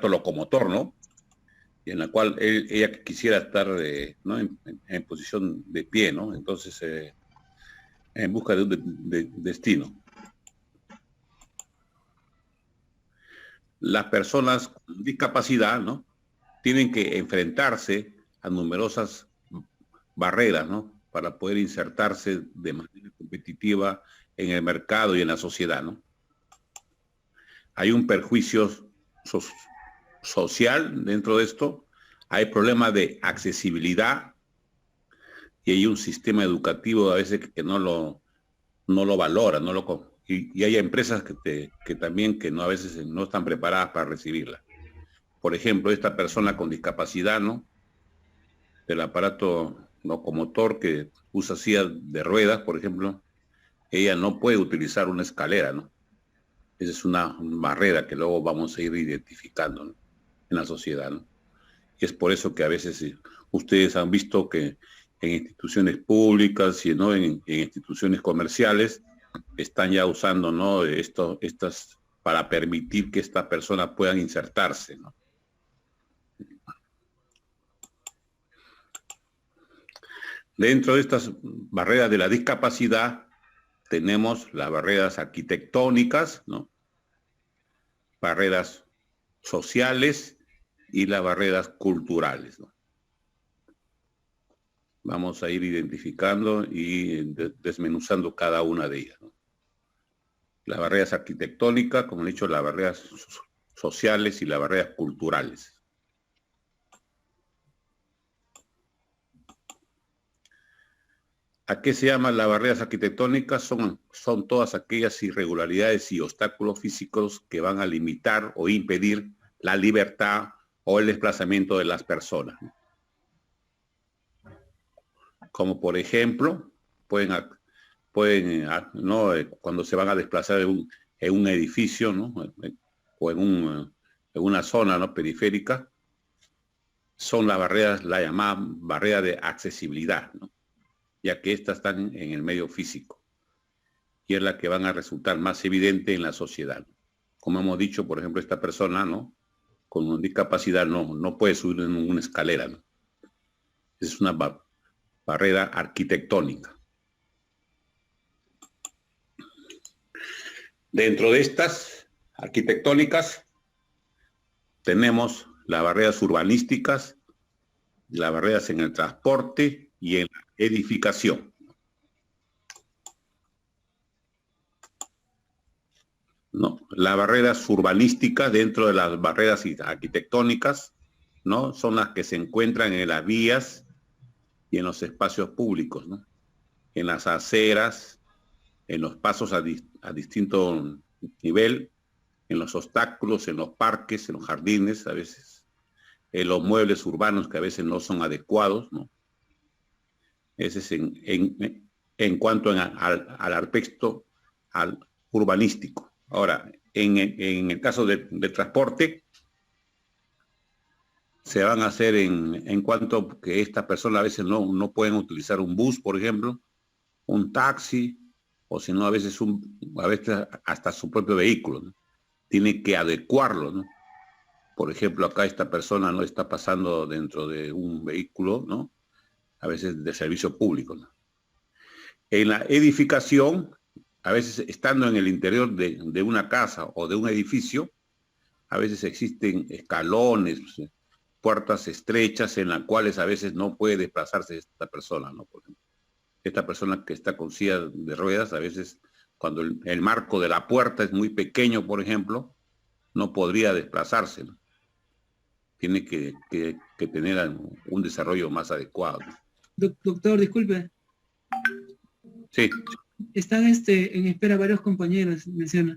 aparato locomotor, ¿no? Y en la cual ella quisiera estar ¿no? en posición de pie, ¿no? Entonces, en busca de un destino. Las personas con discapacidad, ¿no? Tienen que enfrentarse a numerosas barreras, ¿no? Para poder insertarse de manera competitiva en el mercado y en la sociedad, ¿no? Hay un perjuicio social dentro de esto, hay problemas de accesibilidad y hay un sistema educativo a veces que no lo valora, y hay empresas que también que no, a veces no están preparadas para recibirla. Por ejemplo, esta persona con discapacidad, ¿no? Del aparato locomotor que usa silla de ruedas, por ejemplo, ella no puede utilizar una escalera, ¿no? Esa es una barrera que luego vamos a ir identificando, ¿no? En la sociedad, ¿no? Y es por eso que a veces ustedes han visto que en instituciones públicas y ¿no? en instituciones comerciales están ya usando, ¿no? Estas para permitir que estas personas puedan insertarse, ¿no? Dentro de estas barreras de la discapacidad tenemos las barreras arquitectónicas, ¿no? Barreras sociales y las barreras culturales, ¿no? Vamos a ir identificando y desmenuzando cada una de ellas, ¿no? Las barreras arquitectónicas, como he dicho, las barreras sociales y las barreras culturales. ¿A qué se llaman las barreras arquitectónicas? Son todas aquellas irregularidades y obstáculos físicos que van a limitar o impedir la libertad o el desplazamiento de las personas. Como por ejemplo, ¿no? Cuando se van a desplazar en un edificio, ¿no? O en una zona, ¿no? periférica, son las barreras, la llamada barrera de accesibilidad, ¿no? Ya que estas están en el medio físico y es la que van a resultar más evidente en la sociedad. Como hemos dicho, por ejemplo, esta persona, ¿no? Con una discapacidad no puede subir en una escalera, ¿no? Es una barrera arquitectónica. Dentro de estas arquitectónicas tenemos las barreras urbanísticas, las barreras en el transporte y en la edificación. ¿No? Las barreras urbanísticas dentro de las barreras arquitectónicas, ¿no? Son las que se encuentran en las vías y en los espacios públicos, ¿no? En las aceras, en los pasos a distinto nivel, en los obstáculos, en los parques, en los jardines, a veces, en los muebles urbanos que a veces no son adecuados, ¿no? Ese es en cuanto al aspecto urbanístico. Ahora, en el caso del transporte, se van a hacer en cuanto que estas personas a veces no pueden utilizar un bus, por ejemplo, un taxi, o si no, a veces hasta su propio vehículo, ¿no? Tiene que adecuarlo, ¿no? Por ejemplo, acá esta persona no está pasando dentro de un vehículo, ¿no? A veces de servicio público, ¿no? En la edificación, a veces estando en el interior de una casa o de un edificio, a veces existen escalones, puertas estrechas en las cuales a veces no puede desplazarse esta persona, ¿no? Por ejemplo, esta persona que está con silla de ruedas, a veces cuando el marco de la puerta es muy pequeño, por ejemplo, no podría desplazarse, ¿no? Tiene que tener un desarrollo más adecuado. Doctor, disculpe. Sí. Están en espera varios compañeros, menciona.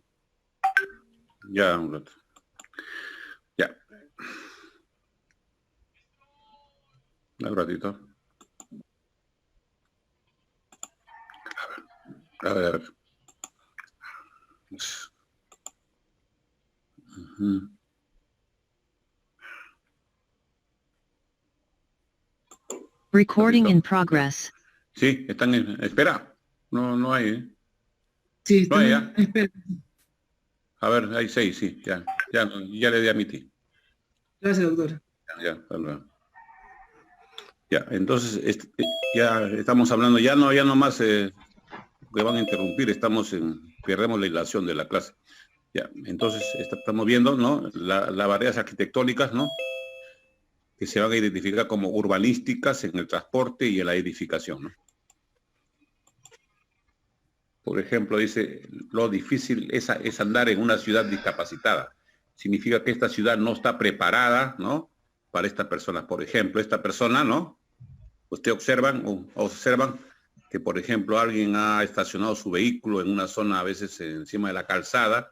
Ya, un rato. Ya. Un ratito. A ver. Recording in progress. Sí, están en espera. No hay, ¿eh? Sí, no hay, en espera. A ver, hay 6, sí, ya le di a admitir. Gracias, doctora. Ya, hasta luego. Ya, entonces, ya estamos hablando, ya no más que van a interrumpir, perdemos la hilación de la clase. Ya, entonces estamos viendo, ¿no? Las barreras arquitectónicas, ¿no? Que se van a identificar como urbanísticas en el transporte y en la edificación, ¿no? Por ejemplo, dice, lo difícil es andar en una ciudad discapacitada. Significa que esta ciudad no está preparada, ¿no? Para esta persona. Por ejemplo, esta persona, ¿no? Usted observan que, por ejemplo, alguien ha estacionado su vehículo en una zona a veces encima de la calzada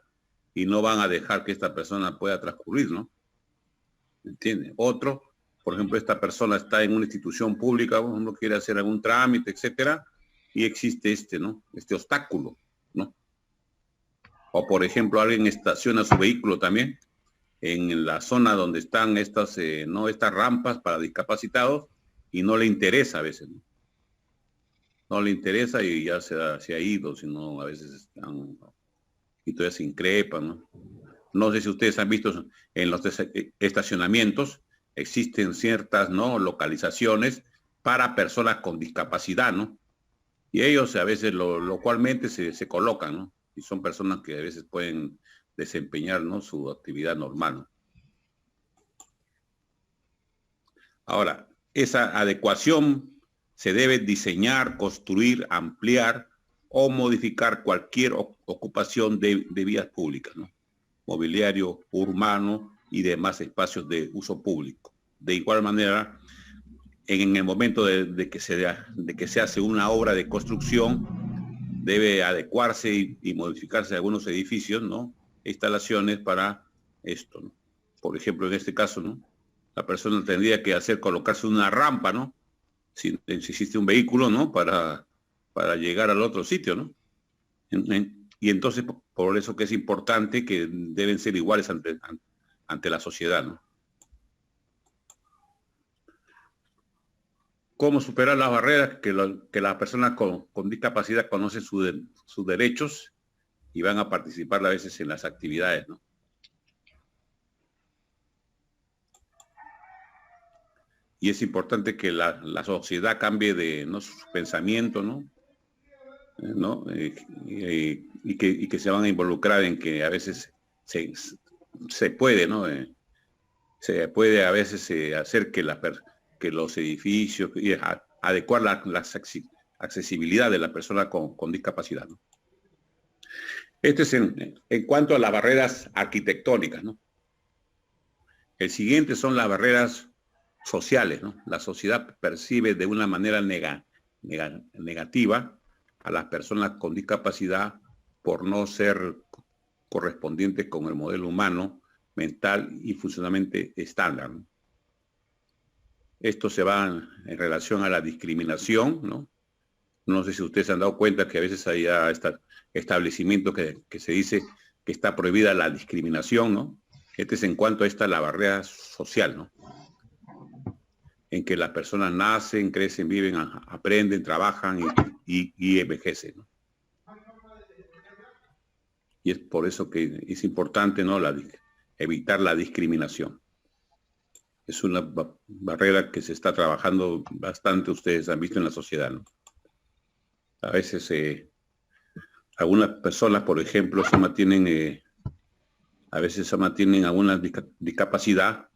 y no van a dejar que esta persona pueda transcurrir, ¿no? ¿Entiende? Otro, por ejemplo, esta persona está en una institución pública, por ejemplo, quiere hacer algún trámite, etcétera, y existe ¿no? Este obstáculo, ¿no? O, por ejemplo, alguien estaciona su vehículo también en la zona donde están estas rampas para discapacitados y no le interesa a veces, ¿no? No le interesa y ya se ha ido, sino a veces están y todavía se increpan, ¿no? No sé si ustedes han visto en los estacionamientos, existen ciertas, ¿no? Localizaciones para personas con discapacidad, ¿no? Y ellos a veces localmente se colocan, ¿no? Y son personas que a veces pueden desempeñar, ¿no? Su actividad normal, ¿no? Ahora, esa adecuación se debe diseñar, construir, ampliar o modificar cualquier ocupación de vías públicas, ¿no? Mobiliario urbano y demás espacios de uso público. De igual manera, en el momento de que se hace una obra de construcción, debe adecuarse y modificarse algunos edificios, ¿no? Instalaciones para esto, ¿no? Por ejemplo, en este caso, ¿no? La persona tendría que colocarse una rampa, ¿no? Si existe un vehículo, ¿no? Para llegar al otro sitio, ¿no? Y entonces, por eso que es importante que deben ser iguales ante la sociedad, ¿no? ¿Cómo superar las barreras? Que las personas con discapacidad conocen sus derechos y van a participar a veces en las actividades, ¿no? Y es importante que la sociedad cambie ¿no? Su pensamiento, ¿no? ¿No? Y que se van a involucrar en que a veces se puede, ¿no? Se puede a veces hacer que los edificios y adecuar la accesibilidad de la persona con discapacidad, ¿no? Este es en cuanto a las barreras arquitectónicas, ¿no? El siguiente son las barreras sociales, ¿no? La sociedad percibe de una manera negativa a las personas con discapacidad por no ser correspondientes con el modelo humano, mental y funcionalmente estándar, ¿no? Esto se va en relación a la discriminación, ¿no? No sé si ustedes se han dado cuenta que a veces hay establecimientos que se dice que está prohibida la discriminación, ¿no? Este es en cuanto a la barrera social, ¿no? En que las personas nacen, crecen, viven, aprenden, trabajan y envejecen, ¿no? Y es por eso que es importante, ¿no? Evitar la discriminación. Es una barrera que se está trabajando bastante, ustedes han visto en la sociedad, ¿no? A veces algunas personas, por ejemplo, a veces tienen alguna discapacidad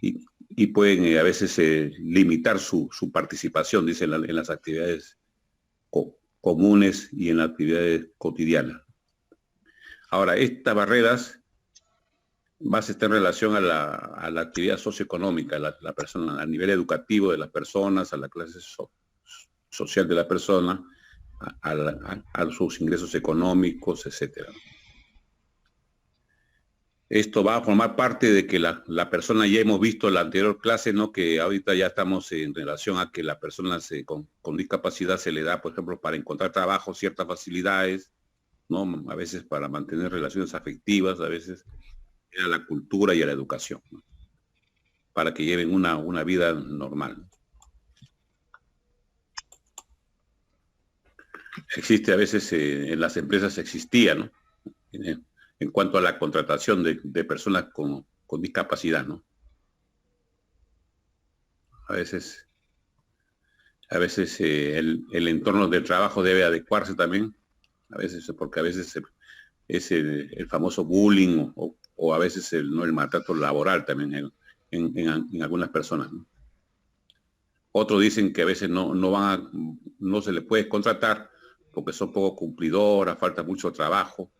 y pueden a veces limitar su participación, dice, en las actividades comunes y en las actividades cotidianas. Ahora, estas barreras más está en relación a la actividad socioeconómica, la persona, al nivel educativo de las personas, a la clase social de la persona, a sus ingresos económicos, etcétera. Esto va a formar parte de que la persona, ya hemos visto en la anterior clase, ¿no? Que ahorita ya estamos en relación a que la persona con discapacidad se le da, por ejemplo, para encontrar trabajo, ciertas facilidades, ¿no? A veces para mantener relaciones afectivas, a veces a la cultura y a la educación, ¿no? Para que lleven una vida normal. Existe a veces, en las empresas existía, ¿no? En cuanto a la contratación de personas con discapacidad, ¿no? A veces el entorno del trabajo debe adecuarse también, a veces porque a veces es el famoso bullying o a veces el maltrato laboral también en algunas personas, ¿no? Otros dicen que a veces no se les puede contratar porque son poco cumplidoras, falta mucho trabajo,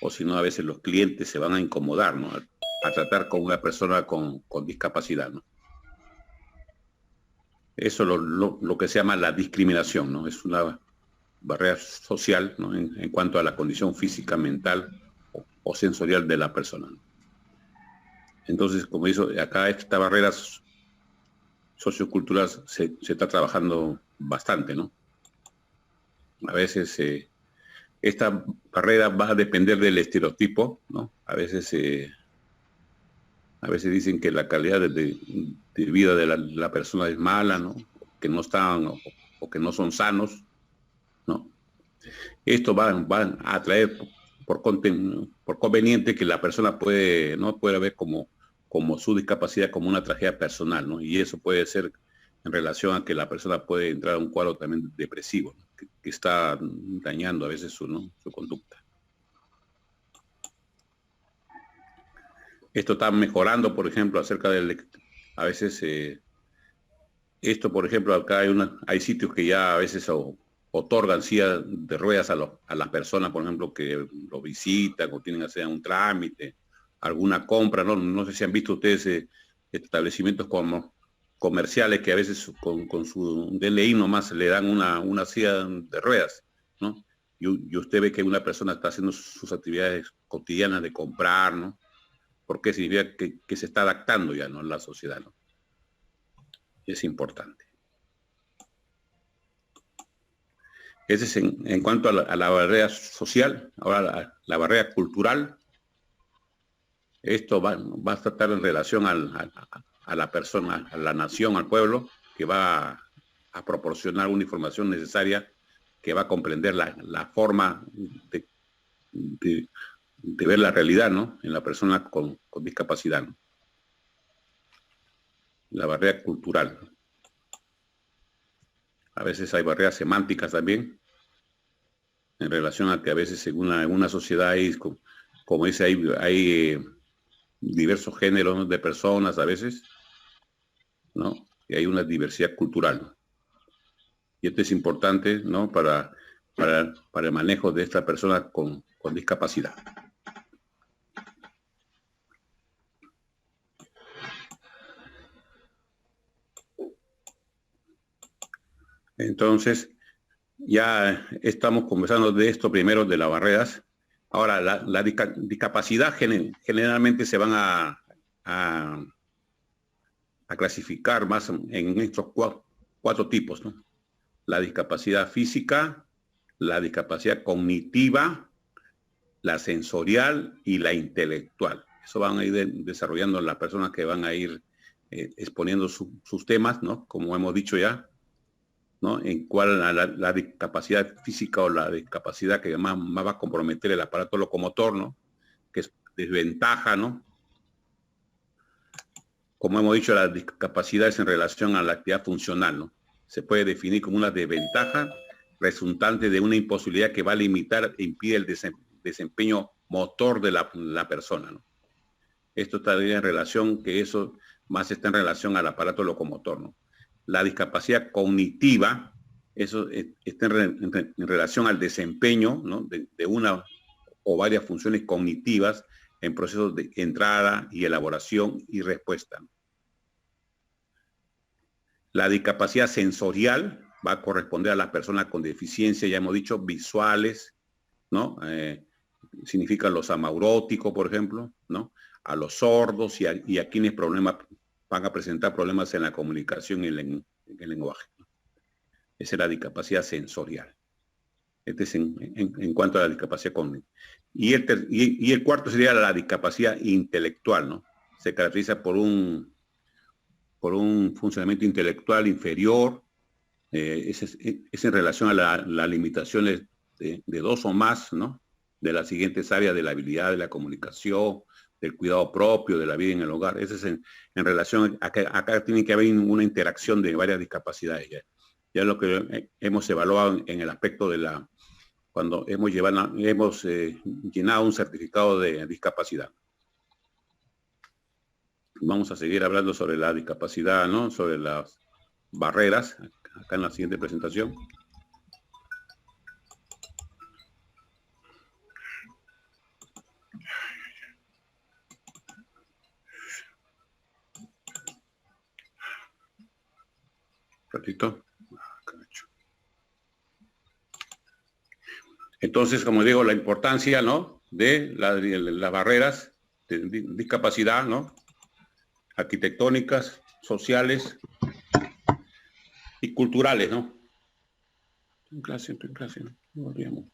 o si no a veces los clientes se van a incomodar, ¿no? A tratar con una persona con discapacidad, ¿no? Eso es lo que se llama la discriminación, ¿no? Es una barrera social, ¿no? En cuanto a la condición física, mental o sensorial de la persona, ¿no? Entonces, como dice, acá esta barrera sociocultural se está trabajando bastante, ¿no? A veces esta barrera va a depender del estereotipo, ¿no? A veces dicen que la calidad de vida de la persona es mala, ¿no? Que no están o que no son sanos, ¿no? Esto va a traer por conveniente que la persona puede ver como su discapacidad como una tragedia personal, ¿no? Y eso puede ser en relación a que la persona puede entrar a un cuadro también depresivo, ¿no? que está dañando a veces su conducta. Esto está mejorando, por ejemplo, acerca a veces esto, por ejemplo, acá hay sitios que ya a veces otorgan silla de ruedas a las personas, por ejemplo, que lo visitan o tienen que hacer un trámite, alguna compra, no sé si han visto ustedes establecimientos como comerciales que a veces con su DNI nomás le dan una silla de ruedas, ¿no? Y usted ve que una persona está haciendo sus actividades cotidianas de comprar, ¿no? Porque significa que se está adaptando ya, ¿no? La sociedad, ¿no? Es importante. Ese es en cuanto a la barrera social. Ahora la barrera cultural. Esto va a tratar en relación a la persona, a la nación, al pueblo, que va a proporcionar una información necesaria que va a comprender la forma de ver la realidad, ¿no? En la persona con discapacidad, ¿no? La barrera cultural. A veces hay barreras semánticas también, en relación a que a veces en una sociedad como dice, hay diversos géneros, ¿no? De personas a veces, ¿no? Y hay una diversidad cultural, ¿no? Y esto es importante, ¿no? Para el manejo de esta persona con discapacidad. Entonces, ya estamos conversando de esto primero, de las barreras. Ahora, la discapacidad generalmente se van a clasificar más en estos cuatro tipos, ¿no? La discapacidad física, la discapacidad cognitiva, la sensorial y la intelectual. Eso van a ir desarrollando las personas que van a ir exponiendo sus temas, ¿no? Como hemos dicho ya, ¿no? En cuál la discapacidad física o la discapacidad que más va a comprometer el aparato locomotor, ¿no? Que es desventaja, ¿no? Como hemos dicho, las discapacidades en relación a la actividad funcional, ¿no? Se puede definir como una desventaja resultante de una imposibilidad que va a limitar e impide el desempeño motor de la persona, ¿no? Esto está en relación, que eso más está en relación al aparato locomotor, ¿no? La discapacidad cognitiva, eso está en relación al desempeño, ¿no? de una o varias funciones cognitivas en procesos de entrada y elaboración y respuesta. La discapacidad sensorial va a corresponder a las personas con deficiencia, ya hemos dicho, visuales, ¿no? Significan los amauróticos, por ejemplo, ¿no? A los sordos y a quienes van a presentar problemas en la comunicación y en el lenguaje, ¿no? Esa es la discapacidad sensorial. Este es en cuanto a la discapacidad cognitiva. Y el cuarto sería la discapacidad intelectual, ¿no? Se caracteriza por un funcionamiento intelectual inferior, es en relación a las limitaciones de dos o más, ¿no? De las siguientes áreas de la habilidad, de la comunicación, del cuidado propio, de la vida en el hogar. Ese es en relación a que acá tiene que haber una interacción de varias discapacidades. Ya es lo que hemos evaluado en el aspecto de cuando hemos llenado un certificado de discapacidad. Vamos a seguir hablando sobre la discapacidad, ¿no? Sobre las barreras, acá en la siguiente presentación. Ratito. Entonces, como digo, la importancia, ¿no? De las barreras de discapacidad, ¿no? Arquitectónicas, sociales y culturales, ¿no? Estoy en clase, ¿no? No olvidemos.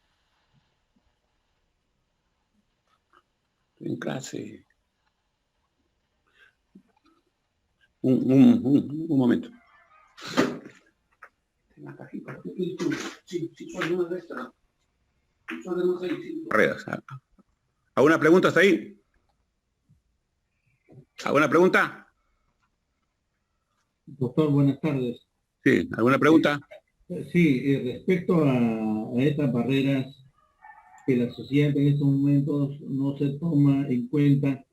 Estoy en clase. Un momento. Barreras. ¿Alguna pregunta hasta ahí? ¿Alguna pregunta? Doctor, buenas tardes. Sí, ¿alguna pregunta? Sí, respecto a estas barreras que la sociedad en estos momentos no se toma en cuenta,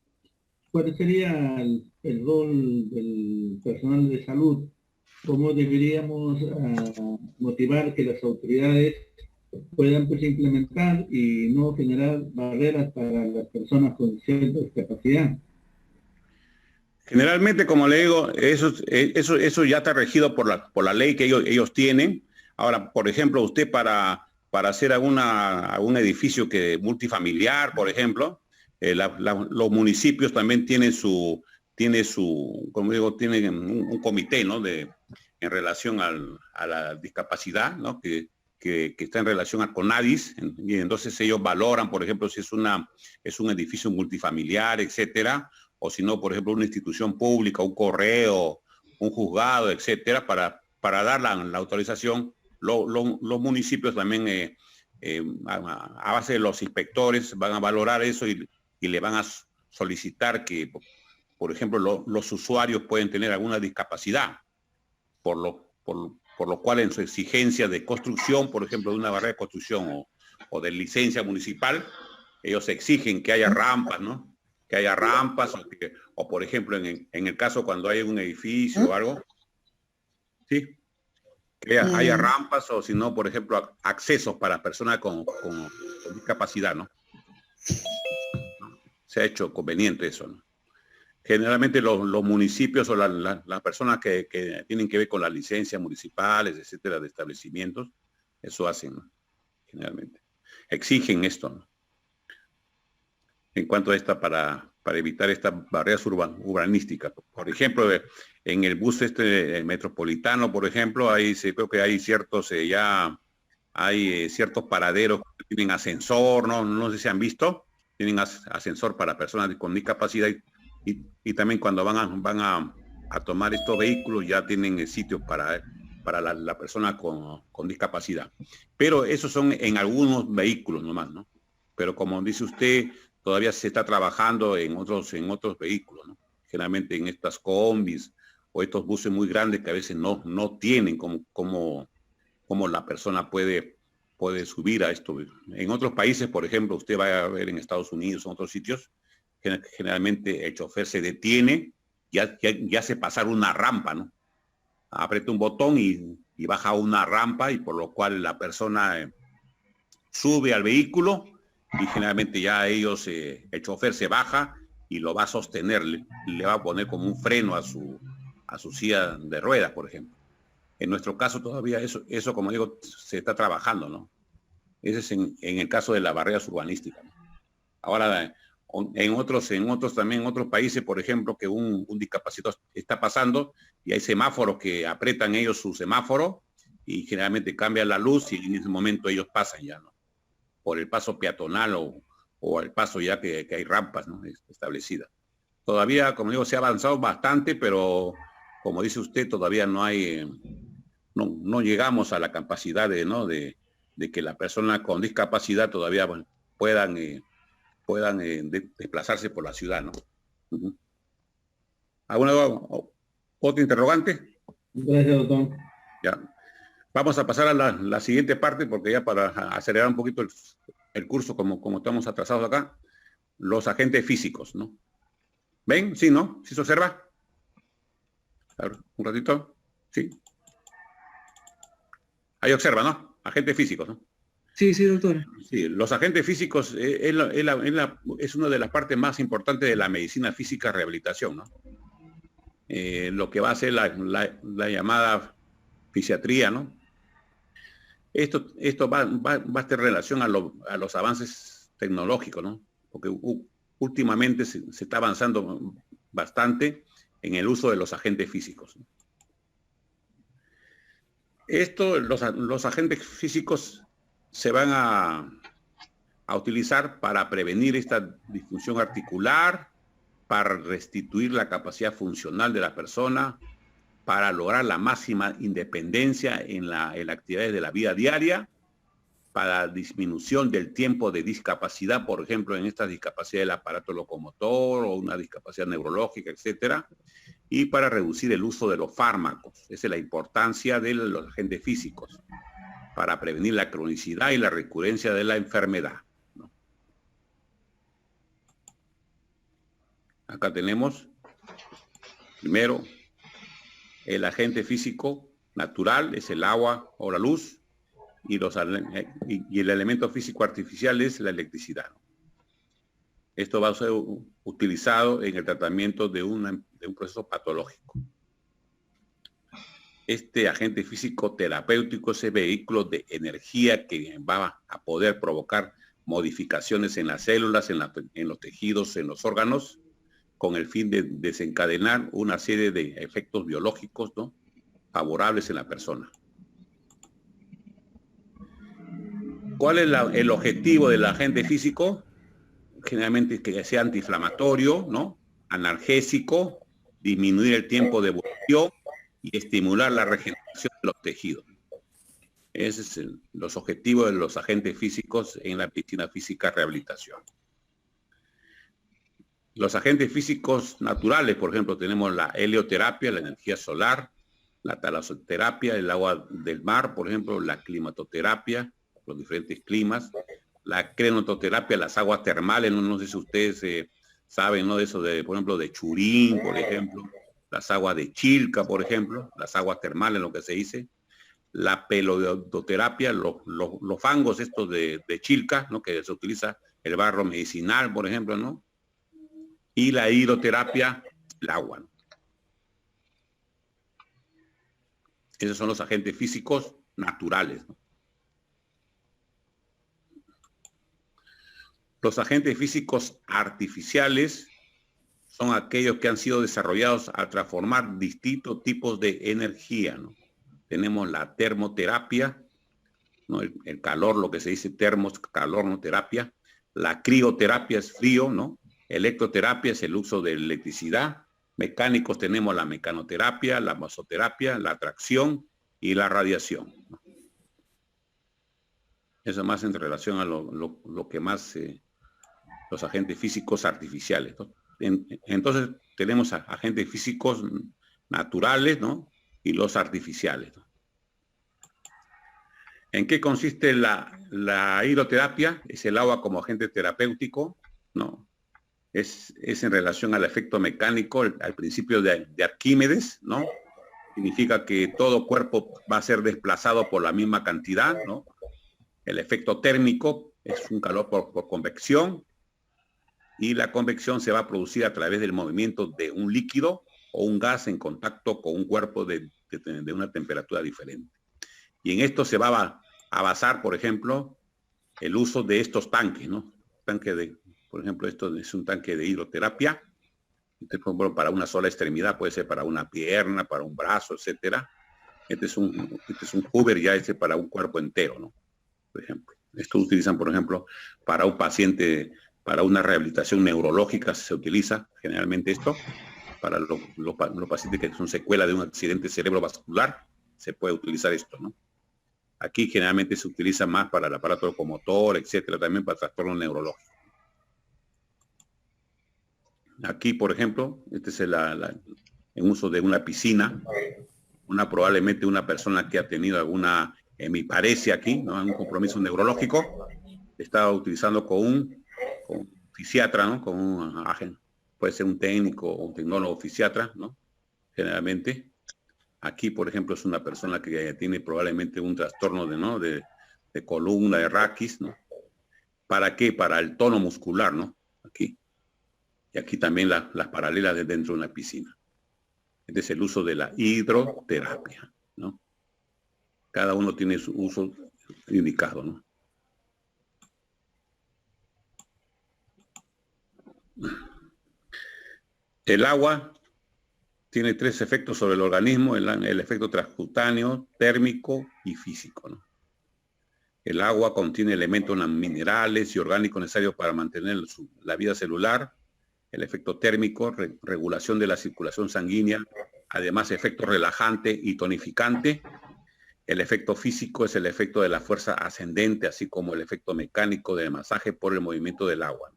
¿cuál sería el rol del personal de salud? ¿Cómo deberíamos motivar que las autoridades puedan pues, implementar y no generar barreras para las personas con cierta discapacidad? Generalmente, como le digo, eso ya está regido por la ley que ellos tienen. Ahora, por ejemplo, usted para hacer algún edificio multifamiliar, por ejemplo, los municipios también tienen como digo, tienen un comité, ¿no? En relación a la discapacidad, ¿no? Que está en relación a CONADIS, y entonces ellos valoran, por ejemplo, si es un edificio multifamiliar, etcétera, o si no, por ejemplo, una institución pública, un correo, un juzgado, etcétera, para dar la autorización. Los municipios también, a base de los inspectores, van a valorar eso y le van a solicitar que, por ejemplo, los usuarios pueden tener alguna discapacidad, por lo cual en su exigencia de construcción, por ejemplo, de una barrera de construcción o de licencia municipal, ellos exigen que haya rampas, ¿no? Que haya rampas, o por ejemplo, en el caso cuando hay un edificio o algo, ¿sí? Que haya rampas, o si no, por ejemplo, accesos para personas con discapacidad, ¿no? Se ha hecho conveniente eso, ¿no? Generalmente los municipios o las personas que tienen que ver con las licencias municipales, etcétera, de establecimientos, eso hacen, ¿no? Generalmente. Exigen esto, ¿no? En cuanto a esta, para evitar estas barreras urbanísticas. Por ejemplo, en el bus metropolitano, por ejemplo, creo que hay ciertos paraderos que tienen ascensor, no sé si han visto, tienen ascensor para personas con discapacidad y también cuando van a tomar estos vehículos ya tienen sitios para la persona con discapacidad. Pero esos son en algunos vehículos nomás, ¿no? Pero como dice usted, todavía se está trabajando en otros vehículos, ¿no? Generalmente en estas combis o estos buses muy grandes que a veces no tienen como la persona puede subir a esto. En otros países, por ejemplo, usted va a ver en Estados Unidos o en otros sitios, generalmente el chofer se detiene y hace pasar una rampa, ¿no? Aprieta un botón y baja una rampa, y por lo cual la persona sube al vehículo. Y generalmente ya el chofer se baja y lo va a sostener, le va a poner como un freno a su silla de ruedas, por ejemplo. En nuestro caso todavía eso como digo, se está trabajando, ¿no? Ese es en el caso de las barreras urbanísticas, ¿no? Ahora, en otros países, por ejemplo, que un discapacitado está pasando y hay semáforos que apretan ellos su semáforo y generalmente cambia la luz y en ese momento ellos pasan ya, ¿no? Por el paso peatonal o el paso ya que hay rampas, ¿no? Establecidas. Todavía, como digo, se ha avanzado bastante, pero como dice usted, todavía no llegamos a la capacidad de que la persona con discapacidad todavía puedan puedan desplazarse por la ciudad, ¿no? Uh-huh. ¿Alguna otra interrogante? Gracias, doctor. Ya. Vamos a pasar a la siguiente parte, porque ya para acelerar un poquito el curso, como estamos atrasados acá, los agentes físicos, ¿no? ¿Ven? ¿Sí, no? ¿Sí se observa? A ver, un ratito. ¿Sí? Ahí observa, ¿no? Agentes físicos, ¿no? Sí, sí, doctor. Sí, los agentes físicos es una de las partes más importantes de la medicina física rehabilitación, ¿no? Lo que va a ser la llamada fisiatría, ¿no? Esto va a estar en relación a los avances tecnológicos, ¿no? Porque últimamente se está avanzando bastante en el uso de los agentes físicos, ¿no? Los agentes físicos se van a utilizar para prevenir esta disfunción articular, para restituir la capacidad funcional de la persona, para lograr la máxima independencia en las actividades de la vida diaria, para disminución del tiempo de discapacidad, por ejemplo, en esta discapacidad del aparato locomotor o una discapacidad neurológica, etcétera, y para reducir el uso de los fármacos. Esa es la importancia de los agentes físicos, para prevenir la cronicidad y la recurrencia de la enfermedad, ¿no? Acá tenemos, primero, el agente físico natural es el agua o la luz, y el elemento físico artificial es la electricidad. Esto va a ser utilizado en el tratamiento de un proceso patológico. Este agente físico terapéutico es el vehículo de energía que va a poder provocar modificaciones en las células, en los tejidos, en los órganos, con el fin de desencadenar una serie de efectos biológicos, ¿no?, favorables en la persona. ¿Cuál es el objetivo del agente físico? Generalmente que sea antiinflamatorio, ¿no?, analgésico, disminuir el tiempo de evolución y estimular la regeneración de los tejidos. Esos son los objetivos de los agentes físicos en la medicina física rehabilitación. Los agentes físicos naturales, por ejemplo, tenemos la helioterapia, la energía solar, la talasoterapia, el agua del mar, por ejemplo, la climatoterapia, los diferentes climas, la crenototerapia, las aguas termales, no sé si ustedes saben, ¿no?, de eso, por ejemplo, de Churín, por ejemplo, las aguas de Chilca, por ejemplo, las aguas termales, lo que se dice, la pelodoterapia, los fangos estos de Chilca, ¿no?, que se utiliza el barro medicinal, por ejemplo, ¿no?, y la hidroterapia, el agua, ¿no? Esos son los agentes físicos naturales, ¿no? Los agentes físicos artificiales son aquellos que han sido desarrollados a transformar distintos tipos de energía, ¿no? Tenemos la termoterapia, ¿no?, el calor, lo que se dice calor, no terapia. La crioterapia es frío, ¿no? Electroterapia es el uso de electricidad. Mecánicos tenemos la mecanoterapia, la masoterapia, la tracción y la radiación, ¿no? Eso más en relación a lo que más los agentes físicos artificiales, ¿no? Entonces tenemos agentes físicos naturales, ¿no?, y los artificiales, ¿no? ¿En qué consiste la hidroterapia? Es el agua como agente terapéutico, ¿no? Es en relación al efecto mecánico, al principio de Arquímedes, ¿no? Significa que todo cuerpo va a ser desplazado por la misma cantidad, ¿no? El efecto térmico es un calor por convección, y la convección se va a producir a través del movimiento de un líquido o un gas en contacto con un cuerpo de una temperatura diferente. Y en esto se va a basar, por ejemplo, el uso de estos tanques, ¿no? Por ejemplo, esto es un tanque de hidroterapia. Bueno, para una sola extremidad, puede ser para una pierna, para un brazo, etcétera. Este es un Hoover ya para un cuerpo entero, ¿no? Por ejemplo, esto utilizan, por ejemplo, para un paciente, para una rehabilitación neurológica se utiliza generalmente esto. Para los pacientes que son secuela de un accidente cerebrovascular, se puede utilizar esto, ¿no? Aquí generalmente se utiliza más para el aparato locomotor, etcétera, también para trastornos neurológicos. Aquí, por ejemplo, este es en uso de una piscina, probablemente una persona que ha tenido alguna hemiparesia aquí, ¿no? Un compromiso neurológico, está utilizando con un fisiatra, ¿no? Con un agente, puede ser un técnico o un tecnólogo fisiatra, ¿no? Generalmente. Aquí, por ejemplo, es una persona que tiene probablemente un trastorno de columna, de raquis, ¿no? ¿Para qué? Para el tono muscular, ¿no? Aquí. Y aquí también las paralelas de dentro de una piscina. Este es el uso de la hidroterapia, ¿no? Cada uno tiene su uso indicado, ¿no? El agua tiene 3 efectos sobre el organismo, el efecto transcutáneo, térmico y físico, ¿no? El agua contiene elementos minerales y orgánicos necesarios para mantener la vida celular. El efecto térmico, regulación de la circulación sanguínea, además efecto relajante y tonificante. El efecto físico es el efecto de la fuerza ascendente, así como el efecto mecánico del masaje por el movimiento del agua.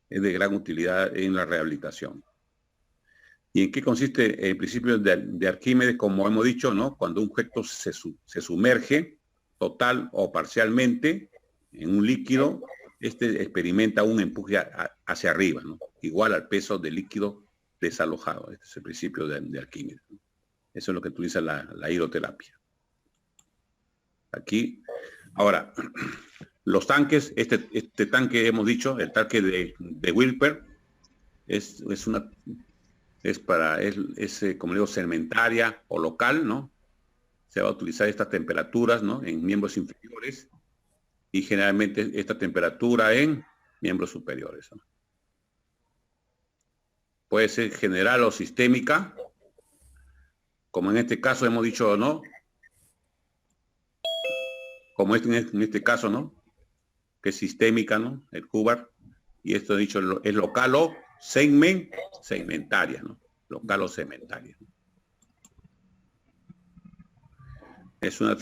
Es de gran utilidad en la rehabilitación. ¿Y en qué consiste el principio de Arquímedes? Como hemos dicho, ¿no? Cuando un objeto se sumerge total o parcialmente en un líquido, este experimenta un empuje hacia arriba, ¿no? Igual al peso del líquido desalojado. Este es el principio de Arquímedes, ¿no? Eso es lo que utiliza la hidroterapia. Aquí, ahora, los tanques, este tanque hemos dicho, el tanque de Wilper, es como digo, sedimentaria o local, ¿no? Se va a utilizar estas temperaturas, ¿no? En miembros inferiores y generalmente esta temperatura en miembros superiores, ¿no? Puede ser general o sistémica, como en este caso hemos dicho, ¿no? Como en este caso, ¿no? Que es sistémica, ¿no? El Hubbard. Y esto he dicho es local o segmentaria, ¿no? Local o segmentaria. Es una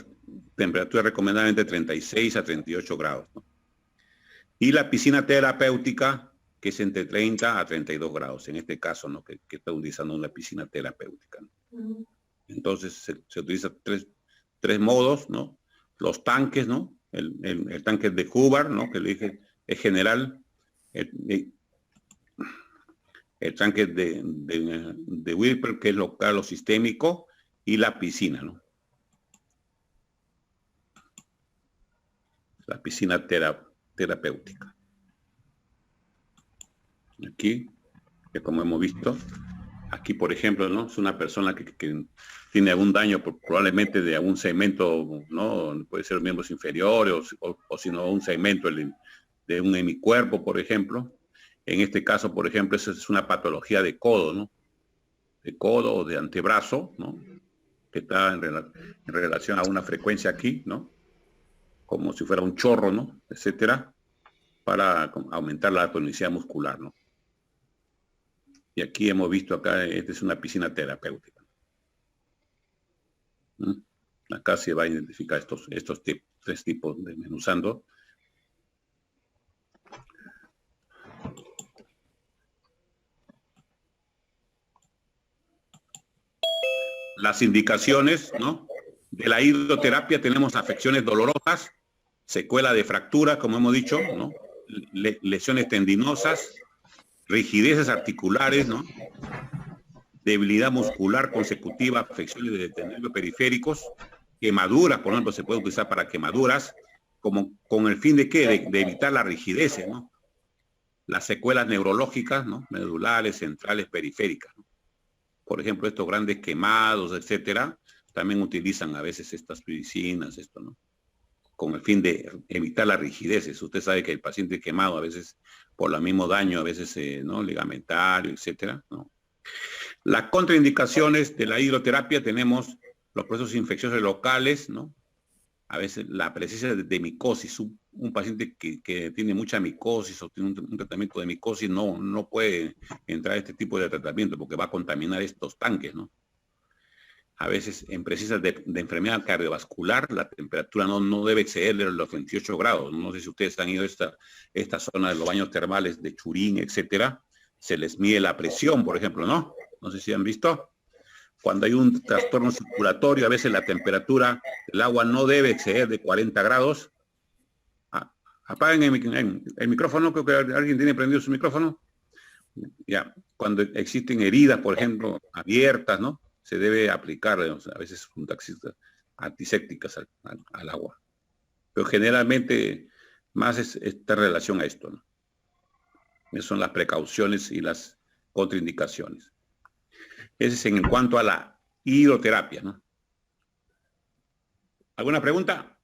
temperatura recomendada entre 36 a 38 grados, ¿no? Y la piscina terapéutica, que es entre 30 a 32 grados, en este caso, ¿no? Que está utilizando una piscina terapéutica, ¿no? Entonces se utiliza tres modos, ¿no? Los tanques, ¿no? El tanque de Hubbard, ¿no? Que le dije, es general. El tanque de Wilper, que es local o sistémico, y la piscina, ¿no? La piscina terapéutica. Aquí, que como hemos visto, aquí por ejemplo, ¿no? Es una persona que tiene algún daño probablemente de algún segmento, ¿no? Puede ser miembros inferiores o si no un segmento de un hemicuerpo, por ejemplo. En este caso, por ejemplo, esa es una patología de codo, ¿no? De codo o de antebrazo, ¿no? Que está en relación a una frecuencia aquí, ¿no? Como si fuera un chorro, ¿no? Etcétera, para aumentar la tonicidad muscular, ¿no? Y aquí hemos visto acá, esta es una piscina terapéutica. Acá se va a identificar estos tres tipos desmenuzando. Las indicaciones, ¿no? De la hidroterapia tenemos afecciones dolorosas, secuela de fractura, como hemos dicho, ¿no? Lesiones tendinosas, rigideces articulares, ¿no? Debilidad muscular consecutiva, afecciones de nervios periféricos, quemaduras, por ejemplo, se puede utilizar para quemaduras, como con el fin de ¿qué? De evitar la rigidez, ¿no? Las secuelas neurológicas, ¿no? Medulares, centrales, periféricas, ¿no? Por ejemplo, estos grandes quemados, etcétera, también utilizan a veces estas medicinas, esto, ¿no? Con el fin de evitar las rigideces. Usted sabe que el paciente quemado a veces por el mismo daño, a veces, ¿no? Ligamentario, etcétera, ¿no? Las contraindicaciones de la hidroterapia tenemos los procesos infecciosos locales, ¿no? A veces la presencia de micosis. Un paciente que tiene mucha micosis o tiene un tratamiento de micosis no puede entrar a este tipo de tratamiento porque va a contaminar estos tanques, ¿no? A veces en presencia de enfermedad cardiovascular, la temperatura no debe exceder los 28 grados. No sé si ustedes han ido a esta zona de los baños termales de Churín, etcétera. se les mide la presión, por ejemplo, ¿no? No sé si han visto. Cuando hay un trastorno circulatorio, a veces la temperatura del agua no debe exceder de 40 grados. Apaguen el micrófono, creo que alguien tiene prendido su micrófono. Ya, cuando existen heridas, por ejemplo, abiertas, ¿no? Se debe aplicar, a veces antisépticas al agua. Pero generalmente más está en relación a esto, ¿no? Esas son las precauciones y las contraindicaciones. Ese es en cuanto a la hidroterapia, ¿no? ¿Alguna pregunta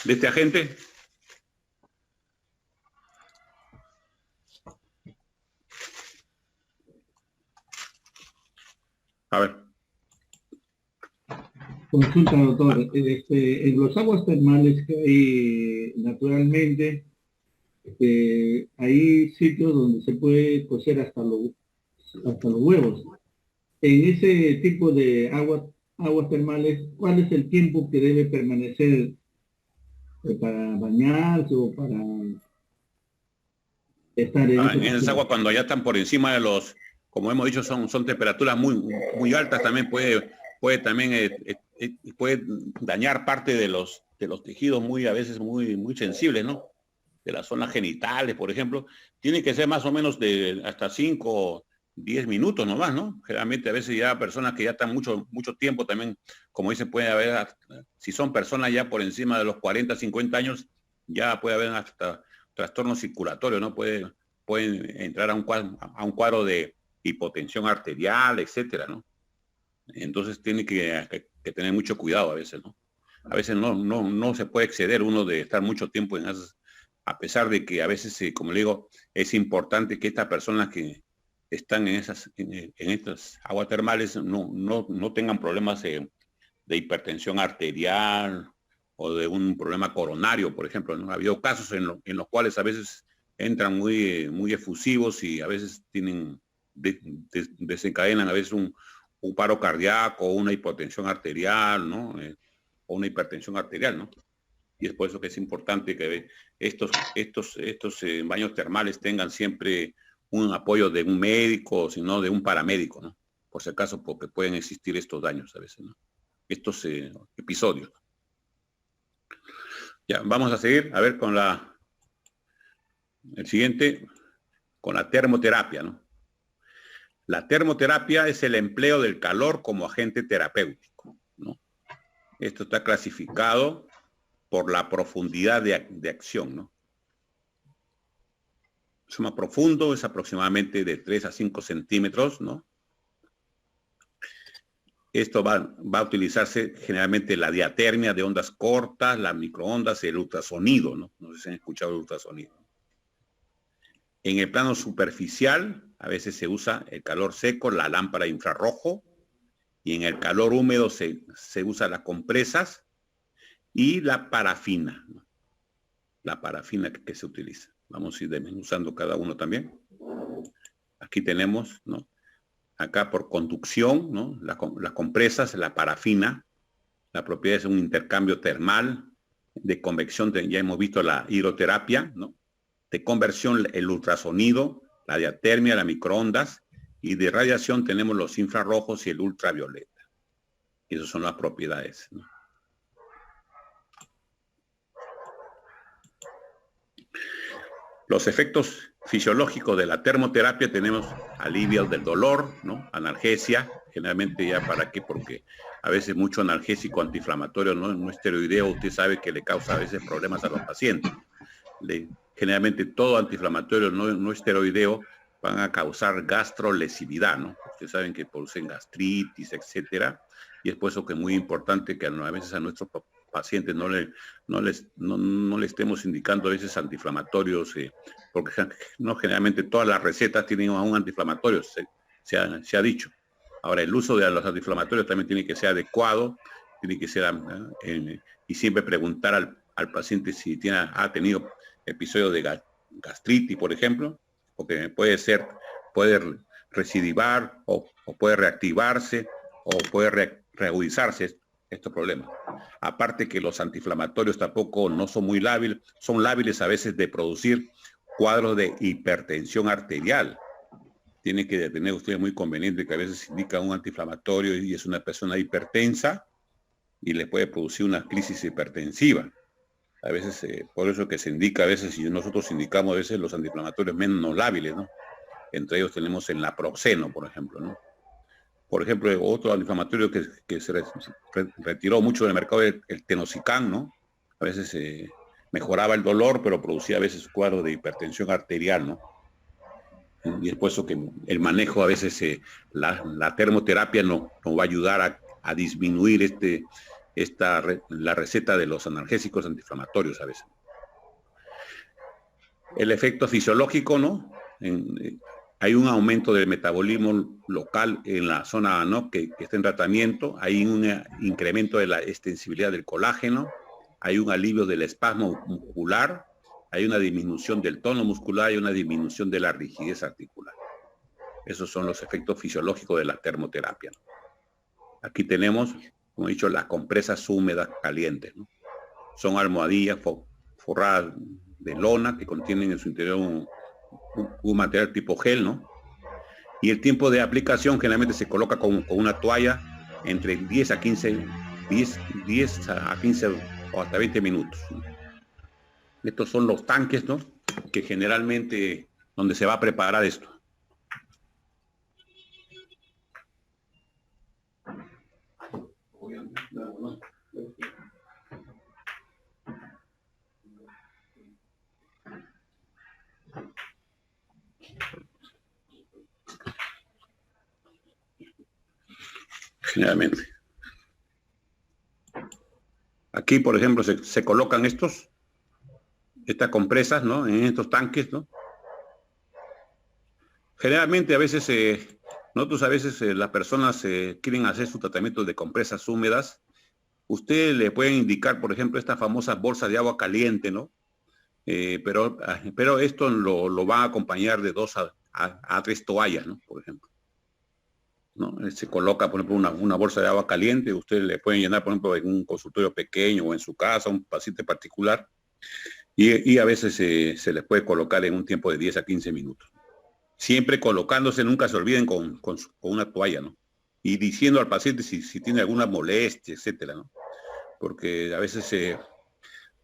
de este agente? A ver. Consulta, doctor. En los aguas termales que hay naturalmente, hay sitios donde se puede cocer hasta los huevos. En ese tipo de aguas termales, ¿cuál es el tiempo que debe permanecer para bañarse o para estar en esa agua cuando ya están por encima de los, como hemos dicho, son temperaturas muy altas, también puede dañar parte de los tejidos a veces muy sensibles, ¿no? De las zonas genitales, por ejemplo. Tiene que ser más o menos de hasta 5 o 10 minutos nomás, ¿no? Generalmente a veces ya personas que ya están mucho tiempo también, como dice, puede haber, si son personas ya por encima de los 40, 50 años, ya puede haber hasta trastorno circulatorio, ¿no? Pueden entrar a un cuadro de hipotensión arterial, etcétera, ¿no? Entonces tiene que tener mucho cuidado a veces, ¿no? A veces no se puede exceder uno de estar mucho tiempo en esas, a pesar de que a veces, como le digo, es importante que estas personas que están en estas aguas termales no tengan problemas de hipertensión arterial o de un problema coronario, por ejemplo, ¿no? Ha habido casos en los cuales a veces entran muy efusivos y a veces desencadenan a veces un paro cardíaco o una hipotensión arterial, ¿no? O una hipertensión arterial, ¿no? Y es por eso que es importante que estos baños termales tengan siempre un apoyo de un médico, sino de un paramédico, ¿no? Por si acaso, porque pueden existir estos daños a veces, ¿no? Estos episodios. Ya, vamos a seguir, a ver, con el siguiente, con la termoterapia, ¿no? La termoterapia es el empleo del calor como agente terapéutico, ¿no? Esto está clasificado por la profundidad de acción, ¿no? Es más profundo, es aproximadamente de 3 a 5 centímetros, ¿no? Esto va a utilizarse generalmente la diatermia de ondas cortas, las microondas y el ultrasonido, ¿no? No sé si han escuchado el ultrasonido. En el plano superficial, a veces se usa el calor seco, la lámpara de infrarrojo, y en el calor húmedo se usa las compresas y la parafina, ¿no? La parafina que se utiliza. Vamos a ir desmenuzando cada uno también. Aquí tenemos, ¿no? Acá por conducción, ¿no? Las compresas, la parafina, la propiedad es un intercambio termal, de convección, ya hemos visto la hidroterapia, ¿no? De conversión, el ultrasonido, la diatermia, las microondas, y de radiación tenemos los infrarrojos y el ultravioleta. Y esas son las propiedades, ¿no? Los efectos fisiológicos de la termoterapia tenemos alivio del dolor, ¿no? Analgesia, generalmente ya para qué, porque a veces mucho analgésico antiinflamatorio no esteroideo, usted sabe que le causa a veces problemas a los pacientes. Generalmente todo antiinflamatorio no esteroideo van a causar gastrolesividad, ¿no? Ustedes saben que producen gastritis, etcétera, y es por eso que es muy importante que a veces a nuestros pacientes no le estemos indicando a veces antiinflamatorios, porque generalmente todas las recetas tienen un antiinflamatorio, se ha dicho. Ahora, el uso de los antiinflamatorios también tiene que ser adecuado, tiene que ser, y siempre preguntar al paciente si ha tenido episodios de gastritis, por ejemplo, porque puede recidivar o puede reactivarse o puede reagudizarse estos problemas. Aparte que los antiinflamatorios tampoco no son muy lábiles, son lábiles a veces de producir cuadros de hipertensión arterial. Tiene que tener usted muy conveniente que a veces indica un antiinflamatorio y es una persona hipertensa y le puede producir una crisis hipertensiva. A veces, por eso que se indica a veces, y nosotros indicamos a veces los antiinflamatorios menos lábiles, ¿no? Entre ellos tenemos el naproxeno, por ejemplo, ¿no? Por ejemplo, otro antiinflamatorio que se retiró mucho del mercado es el tenosican, ¿no? A veces mejoraba el dolor, pero producía a veces cuadros de hipertensión arterial, ¿no? Y es por eso que el manejo a veces, la termoterapia no va a ayudar a disminuir la receta de los analgésicos antiinflamatorios a veces. El efecto fisiológico, ¿no? Hay un aumento del metabolismo local en la zona, ¿no?, que está en tratamiento, hay un incremento de la extensibilidad del colágeno, hay un alivio del espasmo muscular, hay una disminución del tono muscular y una disminución de la rigidez articular. Esos son los efectos fisiológicos de la termoterapia. Aquí tenemos, como he dicho, las compresas húmedas calientes, ¿no? Son almohadillas forradas de lona que contienen en su interior un material tipo gel, ¿no? Y el tiempo de aplicación generalmente se coloca con una toalla entre 10 a 15 o hasta 20 minutos, ¿no? Estos son los tanques, ¿no?, que generalmente donde se va a preparar esto. Generalmente. Aquí, por ejemplo, se colocan estas compresas, ¿no?, en estos tanques, ¿no? Generalmente a veces, nosotros a veces las personas quieren hacer su tratamiento de compresas húmedas. Usted le pueden indicar, por ejemplo, esta famosa bolsa de agua caliente, ¿no? Pero esto lo va a acompañar de 2 a 3 toallas, ¿no?, por ejemplo, ¿no? Se coloca, por ejemplo, una bolsa de agua caliente, usted le pueden llenar, por ejemplo, en un consultorio pequeño o en su casa, un paciente particular, y a veces se les puede colocar en un tiempo de 10 a 15 minutos. Siempre colocándose, nunca se olviden con una toalla, ¿no? Y diciendo al paciente si tiene alguna molestia, etcétera, ¿no? Porque a veces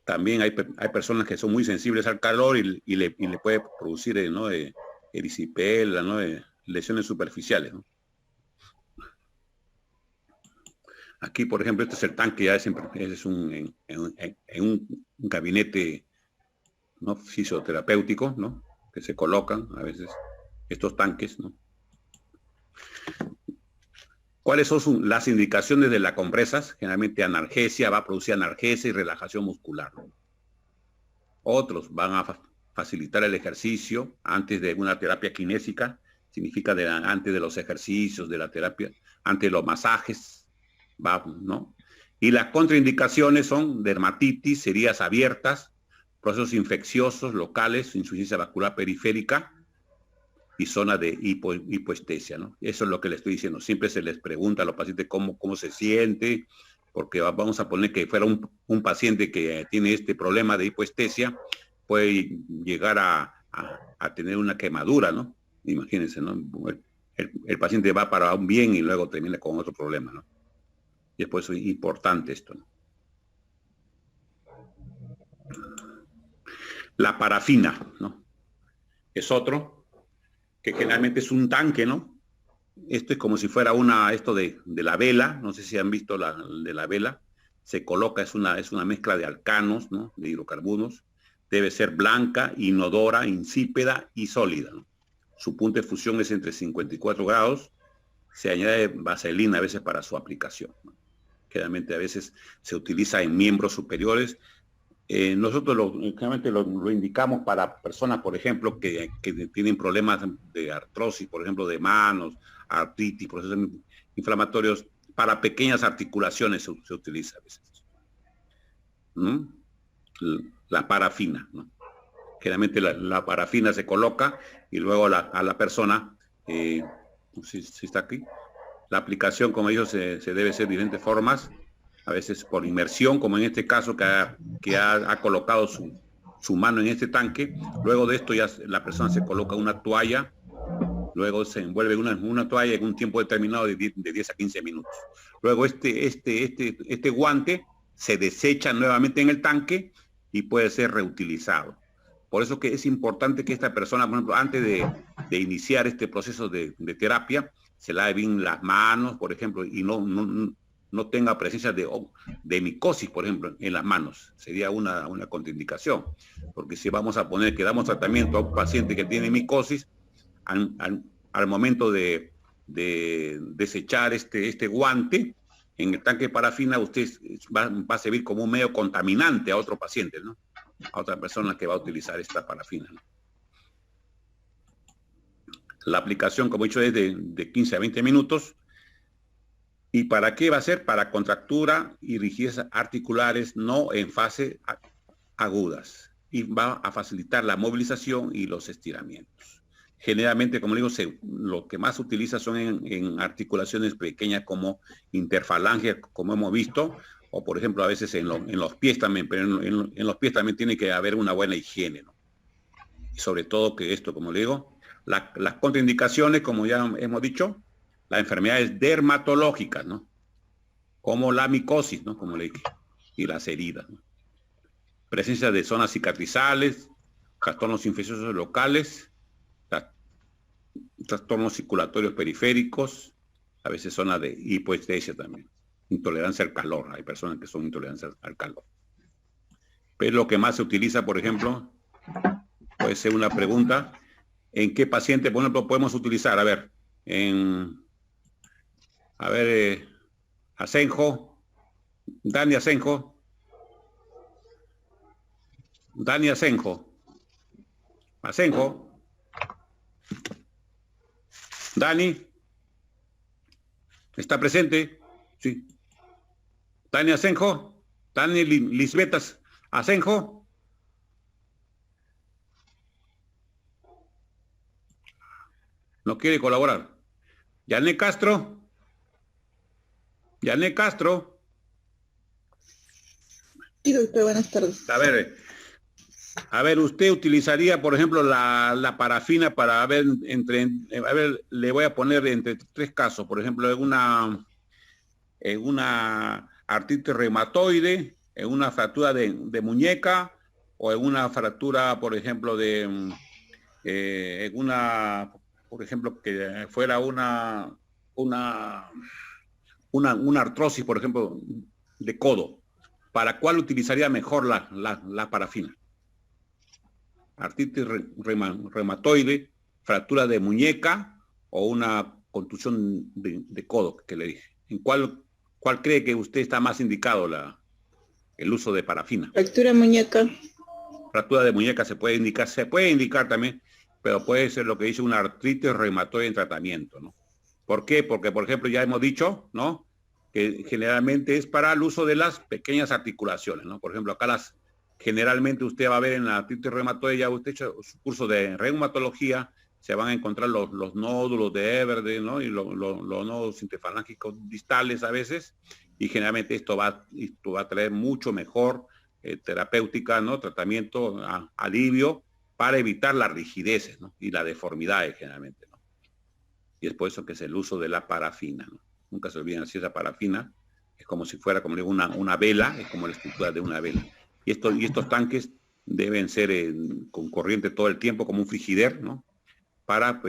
también hay personas que son muy sensibles al calor y le puede producir, ¿no?, erisipela, ¿no?, lesiones superficiales, ¿no? Aquí, por ejemplo, este es el tanque, ya es un gabinete, ¿no?, fisioterapéutico, ¿no?, que se colocan a veces estos tanques, ¿no? ¿Cuáles son las indicaciones de las compresas? Generalmente analgesia, va a producir analgesia y relajación muscular, ¿no? Otros van a facilitar el ejercicio antes de una terapia kinésica, significa antes de los ejercicios, de la terapia, antes de los masajes, ¿no? Y las contraindicaciones son dermatitis, heridas abiertas, procesos infecciosos locales, insuficiencia vascular periférica y zona de hipoestesia, ¿no? Eso es lo que le estoy diciendo. Siempre se les pregunta a los pacientes cómo se siente, porque vamos a poner que fuera un paciente que tiene este problema de hipoestesia, puede llegar a tener una quemadura, ¿no? Imagínense, ¿no? El paciente va para un bien y luego termina con otro problema, ¿no? Y es por eso importante esto, ¿no? La parafina, ¿no?, es otro, que generalmente es un tanque, ¿no? Esto es como si fuera esto de la vela, no sé si han visto de la vela, se coloca, es una mezcla de alcanos, ¿no?, de hidrocarburos, debe ser blanca, inodora, insípida y sólida, ¿no? Su punto de fusión es entre 54 grados, se añade vaselina a veces para su aplicación, ¿no? Generalmente a veces se utiliza en miembros superiores. Nosotros generalmente lo indicamos para personas, por ejemplo, que tienen problemas de artrosis, por ejemplo, de manos, artritis, procesos inflamatorios, para pequeñas articulaciones se utiliza a veces, ¿no?, la parafina, ¿no? Generalmente la parafina se coloca y luego a la persona, si está aquí, la aplicación, como ellos, se debe hacer de diferentes formas, a veces por inmersión, como en este caso que ha colocado su mano en este tanque. Luego de esto ya la persona se coloca una toalla, luego se envuelve una toalla en un tiempo determinado de 10 a 15 minutos. Luego este guante se desecha nuevamente en el tanque y puede ser reutilizado. Por eso que es importante que esta persona, por ejemplo, antes de iniciar este proceso de terapia, se lave bien las manos, por ejemplo, y no tenga presencia de micosis, por ejemplo, en las manos. Sería una contraindicación. Porque si vamos a poner que damos tratamiento a un paciente que tiene micosis, al momento de desechar este guante en el tanque de parafina, usted va a servir como un medio contaminante a otro paciente, ¿no? A otra persona que va a utilizar esta parafina, ¿no? La aplicación, como he dicho, es de 15 a 20 minutos. ¿Y para qué va a ser? Para contractura y rigidez articulares no en fase agudas. Y va a facilitar la movilización y los estiramientos. Generalmente, como digo, lo que más se utiliza son en articulaciones pequeñas como interfalangia, como hemos visto, o por ejemplo a veces en los pies también, pero en los pies también tiene que haber una buena higiene, ¿no? Y sobre todo que esto, como le digo, las contraindicaciones, como ya hemos dicho, las enfermedades dermatológicas, ¿no? Como la micosis, ¿no? Como le dije, y las heridas, ¿no? Presencia de zonas cicatrizales, trastornos infecciosos locales, trastornos circulatorios periféricos, a veces zona de hipoestesia también, intolerancia al calor, hay personas que son intolerantes al calor. Pero lo que más se utiliza, por ejemplo, puede ser una pregunta, ¿en qué paciente, por ejemplo, podemos utilizar? A ver, Asenjo, Dani Asenjo, Dani, ¿está presente? Sí. Dani Asenjo, Dani Lisbetas Asenjo. No quiere colaborar. Yané Castro. Sí, doctor, buenas tardes. A ver, usted utilizaría, por ejemplo, la parafina para ver, le voy a poner entre 3 casos, por ejemplo, en una artritis reumatoide, en una fractura de muñeca, o en una fractura, por ejemplo, por ejemplo, que fuera una artrosis, por ejemplo, de codo. ¿Para cuál utilizaría mejor la parafina? Artritis reumatoide, fractura de muñeca o una contusión de codo, que le dije. ¿En cuál cree que usted está más indicado el uso de parafina? Fractura muñeca. Fractura de muñeca se puede indicar también, pero puede ser lo que dice una artritis reumatoide en tratamiento, ¿no? ¿Por qué? Porque, por ejemplo, ya hemos dicho, ¿no?, que generalmente es para el uso de las pequeñas articulaciones, ¿no? Por ejemplo, acá generalmente usted va a ver en la artritis reumatoide, ya usted ha hecho su curso de reumatología, se van a encontrar los nódulos de Everde, ¿no?, y los nódulos interfalángicos distales a veces, y generalmente esto va a traer mucho mejor terapéutica, ¿no?, tratamiento, alivio, para evitar las rigideces, ¿no?, y las deformidades generalmente, ¿no? Y es por eso que es el uso de la parafina, ¿no? Nunca se olviden, si esa parafina es como si fuera, como digo, una vela, es como la estructura de una vela. Y estos tanques deben ser con corriente todo el tiempo, como un frigider, ¿no?, para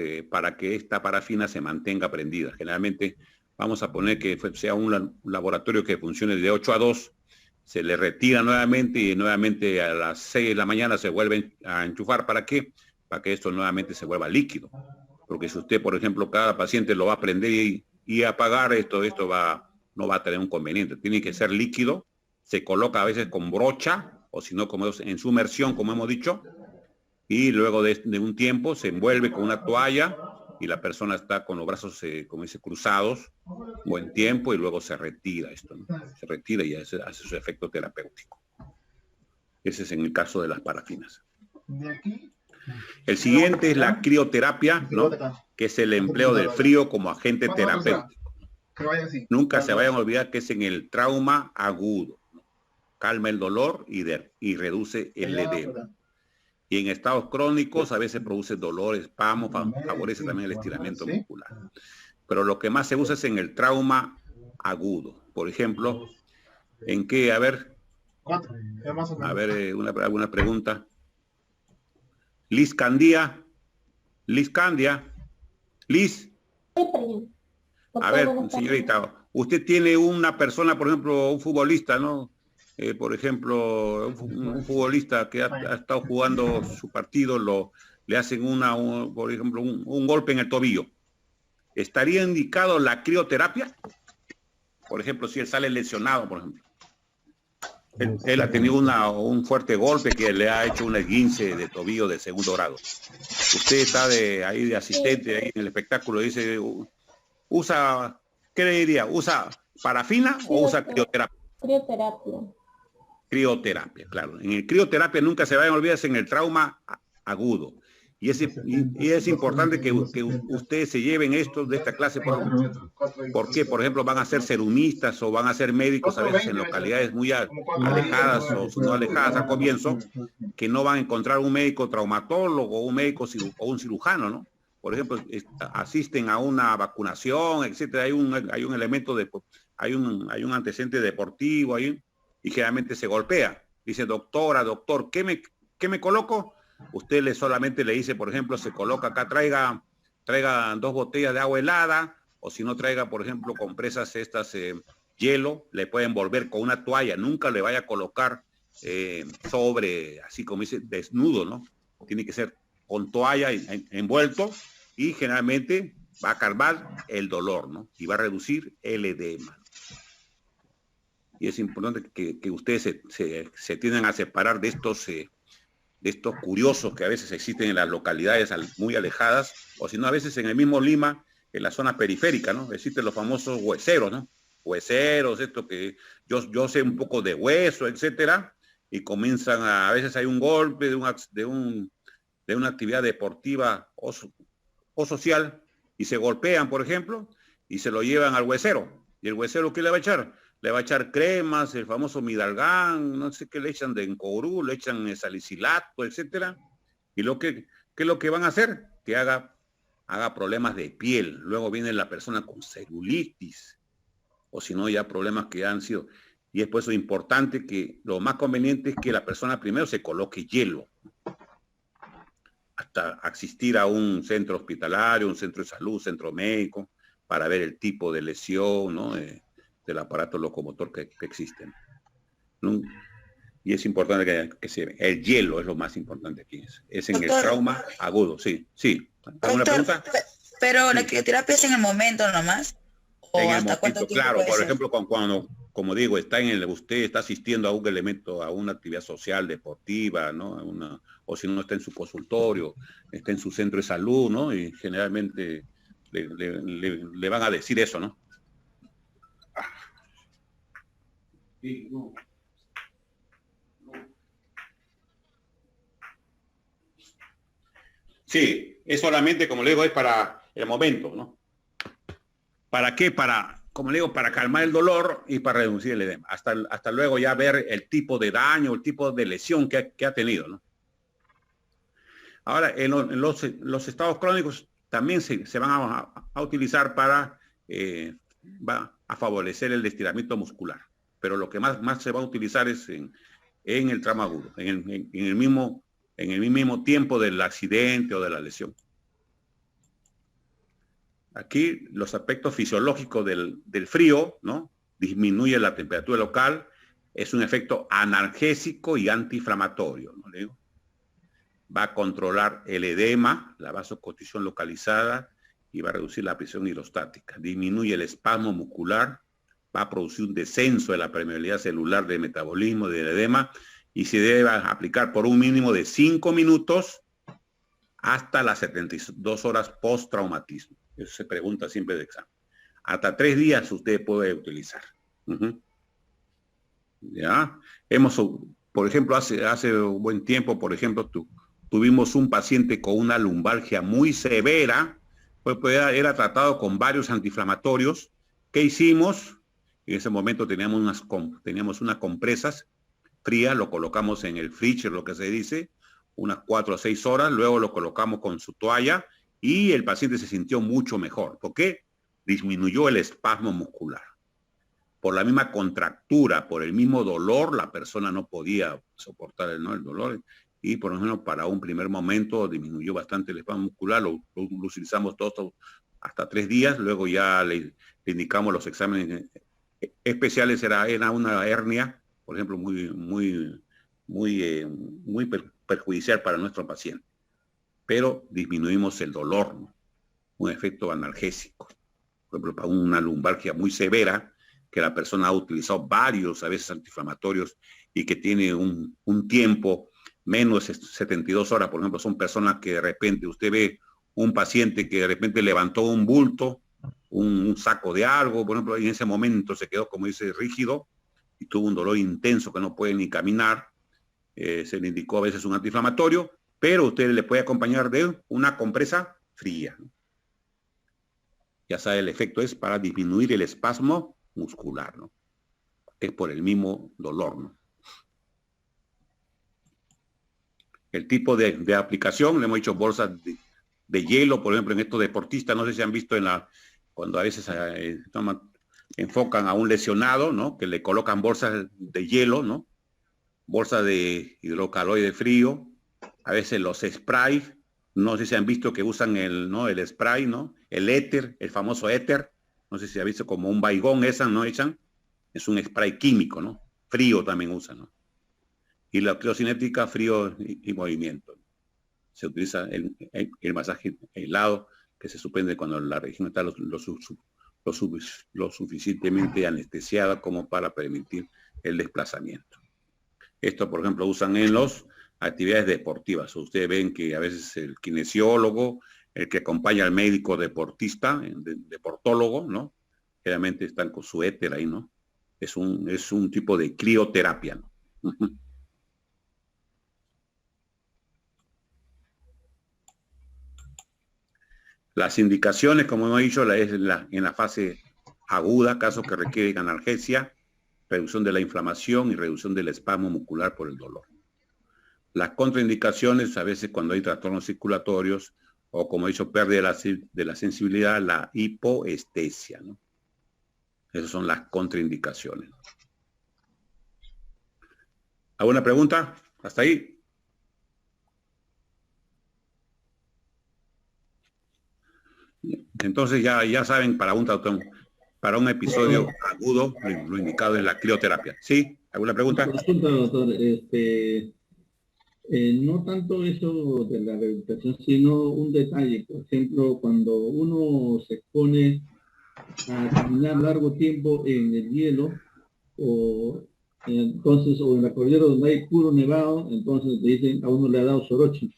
que esta parafina se mantenga prendida. Generalmente vamos a poner que sea un laboratorio que funcione de 8 a 2, se le retira nuevamente y nuevamente a las 6 de la mañana se vuelve a enchufar. ¿Para qué? Para que esto nuevamente se vuelva líquido. Porque si usted, por ejemplo, cada paciente lo va a prender y apagar, esto no va a tener un conveniente. Tiene que ser líquido, se coloca a veces con brocha, o si no, como en sumersión, como hemos dicho, y luego de un tiempo se envuelve con una toalla y la persona está con los brazos, como dice, cruzados, buen tiempo, y luego se retira esto, ¿no? Se retira y hace su efecto terapéutico. Ese es en el caso de las parafinas. El siguiente es la crioterapia, ¿no?, que es el empleo del frío como agente terapéutico. Nunca se vayan a olvidar que es en el trauma agudo, ¿no? Calma el dolor y reduce el edema. Y en estados crónicos a veces produce dolor, espasmo, favorece también el estiramiento muscular. Pero lo que más se usa es en el trauma agudo. Por ejemplo, ¿en qué? A ver, una pregunta. Liz Candia. Liz. A ver, señorita, usted tiene una persona, por ejemplo, un futbolista, ¿no? Por ejemplo, un futbolista que ha estado jugando su partido, le hacen por ejemplo, un golpe en el tobillo. ¿Estaría indicado la crioterapia? Por ejemplo, si él sale lesionado, por ejemplo. Él ha tenido un fuerte golpe que le ha hecho un esguince de tobillo de segundo grado. Usted está ahí de asistente ahí en el espectáculo, dice, ¿qué le diría? ¿Usa parafina o usa crioterapia? Crioterapia, claro. En el crioterapia nunca se vayan a olvidar, en el trauma agudo. Y es importante que ustedes se lleven esto de esta clase. Porque, por ejemplo, van a ser serumistas o van a ser médicos a veces en localidades muy alejadas o no alejadas al comienzo, que no van a encontrar un médico traumatólogo o un médico o un cirujano, ¿no? Por ejemplo, asisten a una vacunación, etcétera. Hay un elemento hay un antecedente deportivo ahí y generalmente se golpea. Dice, doctor, ¿qué me coloco? Usted solamente le dice, por ejemplo, se coloca acá, traiga 2 botellas de agua helada, o si no traiga, por ejemplo, compresas hielo, le pueden envolver con una toalla, nunca le vaya a colocar así como dice, desnudo, ¿no? Tiene que ser con toalla envuelto y generalmente va a calmar el dolor, ¿no? Y va a reducir el edema. Y es importante que ustedes se tiendan a separar de estos curiosos que a veces existen en las localidades muy alejadas, o si no, a veces en el mismo Lima, en la zona periférica, ¿no? Existen los famosos hueseros, ¿no? Hueseros, esto que yo sé un poco de hueso, etcétera, y comienzan a veces hay un golpe de una actividad deportiva o social, y se golpean, por ejemplo, y se lo llevan al huesero. ¿Y el huesero qué le va a echar? Le va a echar cremas, el famoso Midalgán, no sé qué le echan de Encorú, le echan salicilato, etcétera. ¿Y qué es lo que van a hacer? Que haga problemas de piel. Luego viene la persona con celulitis, o si no, ya problemas que han sido. Y es por eso importante que lo más conveniente es que la persona primero se coloque hielo, hasta asistir a un centro hospitalario, un centro de salud, centro médico, para ver el tipo de lesión, ¿no? Del aparato locomotor que existen, ¿no? Y es importante que el hielo es lo más importante aquí. Es en Doctor, el trauma agudo, sí. ¿Alguna pregunta? Pero sí. ¿La crioterapia es en el momento nomás? ¿O en hasta el cuánto tiempo? Claro, por ejemplo, cuando, como digo, usted está asistiendo a un elemento, a una actividad social, deportiva, ¿no? O si no está en su consultorio, está en su centro de salud, ¿no? Y generalmente le van a decir eso, ¿no? Sí, es solamente, como le digo, es para el momento, ¿no? ¿Para qué? Como le digo, para calmar el dolor y para reducir el edema. Hasta luego ya ver el tipo de daño, el tipo de lesión que ha tenido, ¿no? Ahora, en los estados crónicos también se van a utilizar va a favorecer el estiramiento muscular. Pero lo que más se va a utilizar es en el trauma agudo, en el mismo tiempo del accidente o de la lesión. Aquí los aspectos fisiológicos del frío, ¿no? Disminuye la temperatura local, es un efecto analgésico y antiinflamatorio, ¿no? ¿Le digo? Va a controlar el edema, la vasoconstricción localizada y va a reducir la presión hidrostática. Disminuye el espasmo muscular, va a producir un descenso de la permeabilidad celular de metabolismo del edema y se debe aplicar por un mínimo de 5 minutos hasta las 72 horas post-traumatismo. Eso se pregunta siempre de examen. Hasta 3 días usted puede utilizar. ¿Ya? Por ejemplo, hace un buen tiempo, por ejemplo, tuvimos un paciente con una lumbalgia muy severa, pues era tratado con varios antiinflamatorios. ¿Qué hicimos? En ese momento teníamos unas compresas frías, lo colocamos en el freezer, lo que se dice, unas 4 o 6 horas, luego lo colocamos con su toalla y el paciente se sintió mucho mejor. ¿Por qué? Disminuyó el espasmo muscular. Por la misma contractura, por el mismo dolor, la persona no podía soportar el dolor y por lo menos para un primer momento disminuyó bastante el espasmo muscular, lo utilizamos todos hasta 3 días, luego ya le indicamos los exámenes especiales, era una hernia, por ejemplo, muy perjudicial para nuestro paciente. Pero disminuimos el dolor, ¿no? Un efecto analgésico. Por ejemplo, para una lumbalgia muy severa, que la persona ha utilizado varios, a veces, antiinflamatorios y que tiene un tiempo menos de 72 horas, por ejemplo, son personas que de repente, usted ve un paciente que de repente levantó un bulto, un saco de algo, por ejemplo, y en ese momento se quedó, como dice, rígido y tuvo un dolor intenso que no puede ni caminar. Se le indicó a veces un antiinflamatorio, pero usted le puede acompañar de una compresa fría. Ya sabe, el efecto es para disminuir el espasmo muscular, ¿no? Es por el mismo dolor, ¿no? El tipo de aplicación, le hemos dicho bolsas de hielo, por ejemplo, en estos deportistas, no sé si han visto cuando a veces enfocan a un lesionado, ¿no? Que le colocan bolsas de hielo, ¿no? Bolsas de hidrocaloide frío, a veces los sprays, no sé si han visto que usan el spray, ¿no? El éter, el famoso éter, no sé si ha visto como un baigón ¿no? Echan, es un spray químico, ¿no? Frío también usan, ¿no? Y la criocinética, frío y movimiento. Se utiliza el masaje helado, que se suspende cuando la región está lo suficientemente anestesiada como para permitir el desplazamiento. Esto, por ejemplo, usan en las actividades deportivas. Ustedes ven que a veces el kinesiólogo, el que acompaña al médico deportista, deportólogo, ¿no? Generalmente están con su éter ahí, ¿no? Es un tipo de crioterapia, ¿no? Las indicaciones, como hemos dicho, es en la fase aguda, casos que requieren analgesia, reducción de la inflamación y reducción del espasmo muscular por el dolor. Las contraindicaciones, a veces cuando hay trastornos circulatorios, o como he dicho, pérdida de la sensibilidad, la hipoestesia, ¿no? Esas son las contraindicaciones. ¿Alguna pregunta? ¿Hasta ahí? Entonces ya saben, para un episodio agudo, lo indicado es la crioterapia. ¿Sí? ¿Alguna pregunta? Consulta, doctor. No tanto eso de la rehabilitación, sino un detalle. Por ejemplo, cuando uno se expone a caminar largo tiempo en el hielo, o en la cordillera donde hay puro nevado, entonces le dicen a uno le ha dado soroche,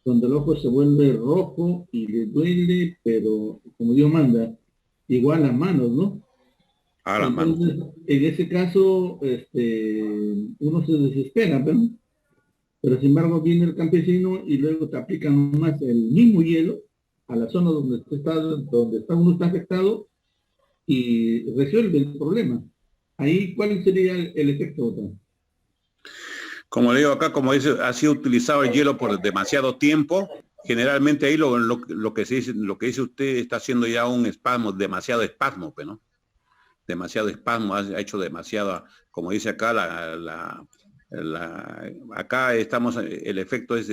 donde el ojo se vuelve rojo y le duele, pero como Dios manda, igual las manos, ¿no? A las Entonces, manos. en ese caso, uno se desespera, pero sin embargo viene el campesino y luego te aplican más el mismo hielo a la zona donde uno está afectado y resuelve el problema. Ahí, ¿cuál sería el efecto, doctor? Como le digo acá, como dice, ha sido utilizado el hielo por demasiado tiempo. Generalmente ahí lo que dice usted está haciendo ya un espasmo, demasiado espasmo, ¿no? Demasiado espasmo, ha hecho demasiada, como dice acá, acá estamos, el efecto es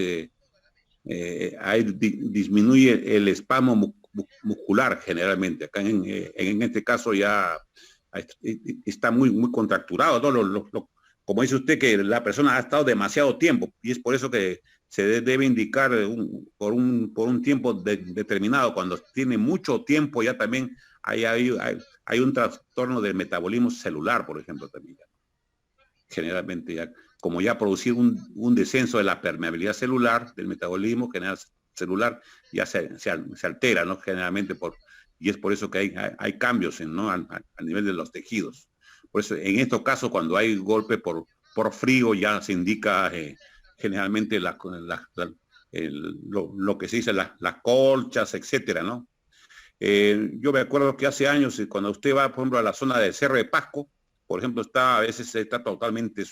ahí disminuye el espasmo muscular generalmente. Acá en este caso ya está muy contracturado, ¿no? Como dice usted, que la persona ha estado demasiado tiempo y es por eso que se debe indicar por un tiempo determinado. Cuando tiene mucho tiempo ya también hay un trastorno del metabolismo celular, por ejemplo, también. Generalmente ya, como ya producir un descenso de la permeabilidad celular, del metabolismo general celular, ya se altera, ¿no? Generalmente y es por eso que hay cambios ¿no? a nivel de los tejidos. Por eso, en estos casos, cuando hay golpe por frío, ya se indica generalmente lo que se dice, las colchas, etcétera, ¿no? Yo me acuerdo que hace años, cuando usted va, por ejemplo, a la zona del Cerro de Pasco, por ejemplo, a veces está totalmente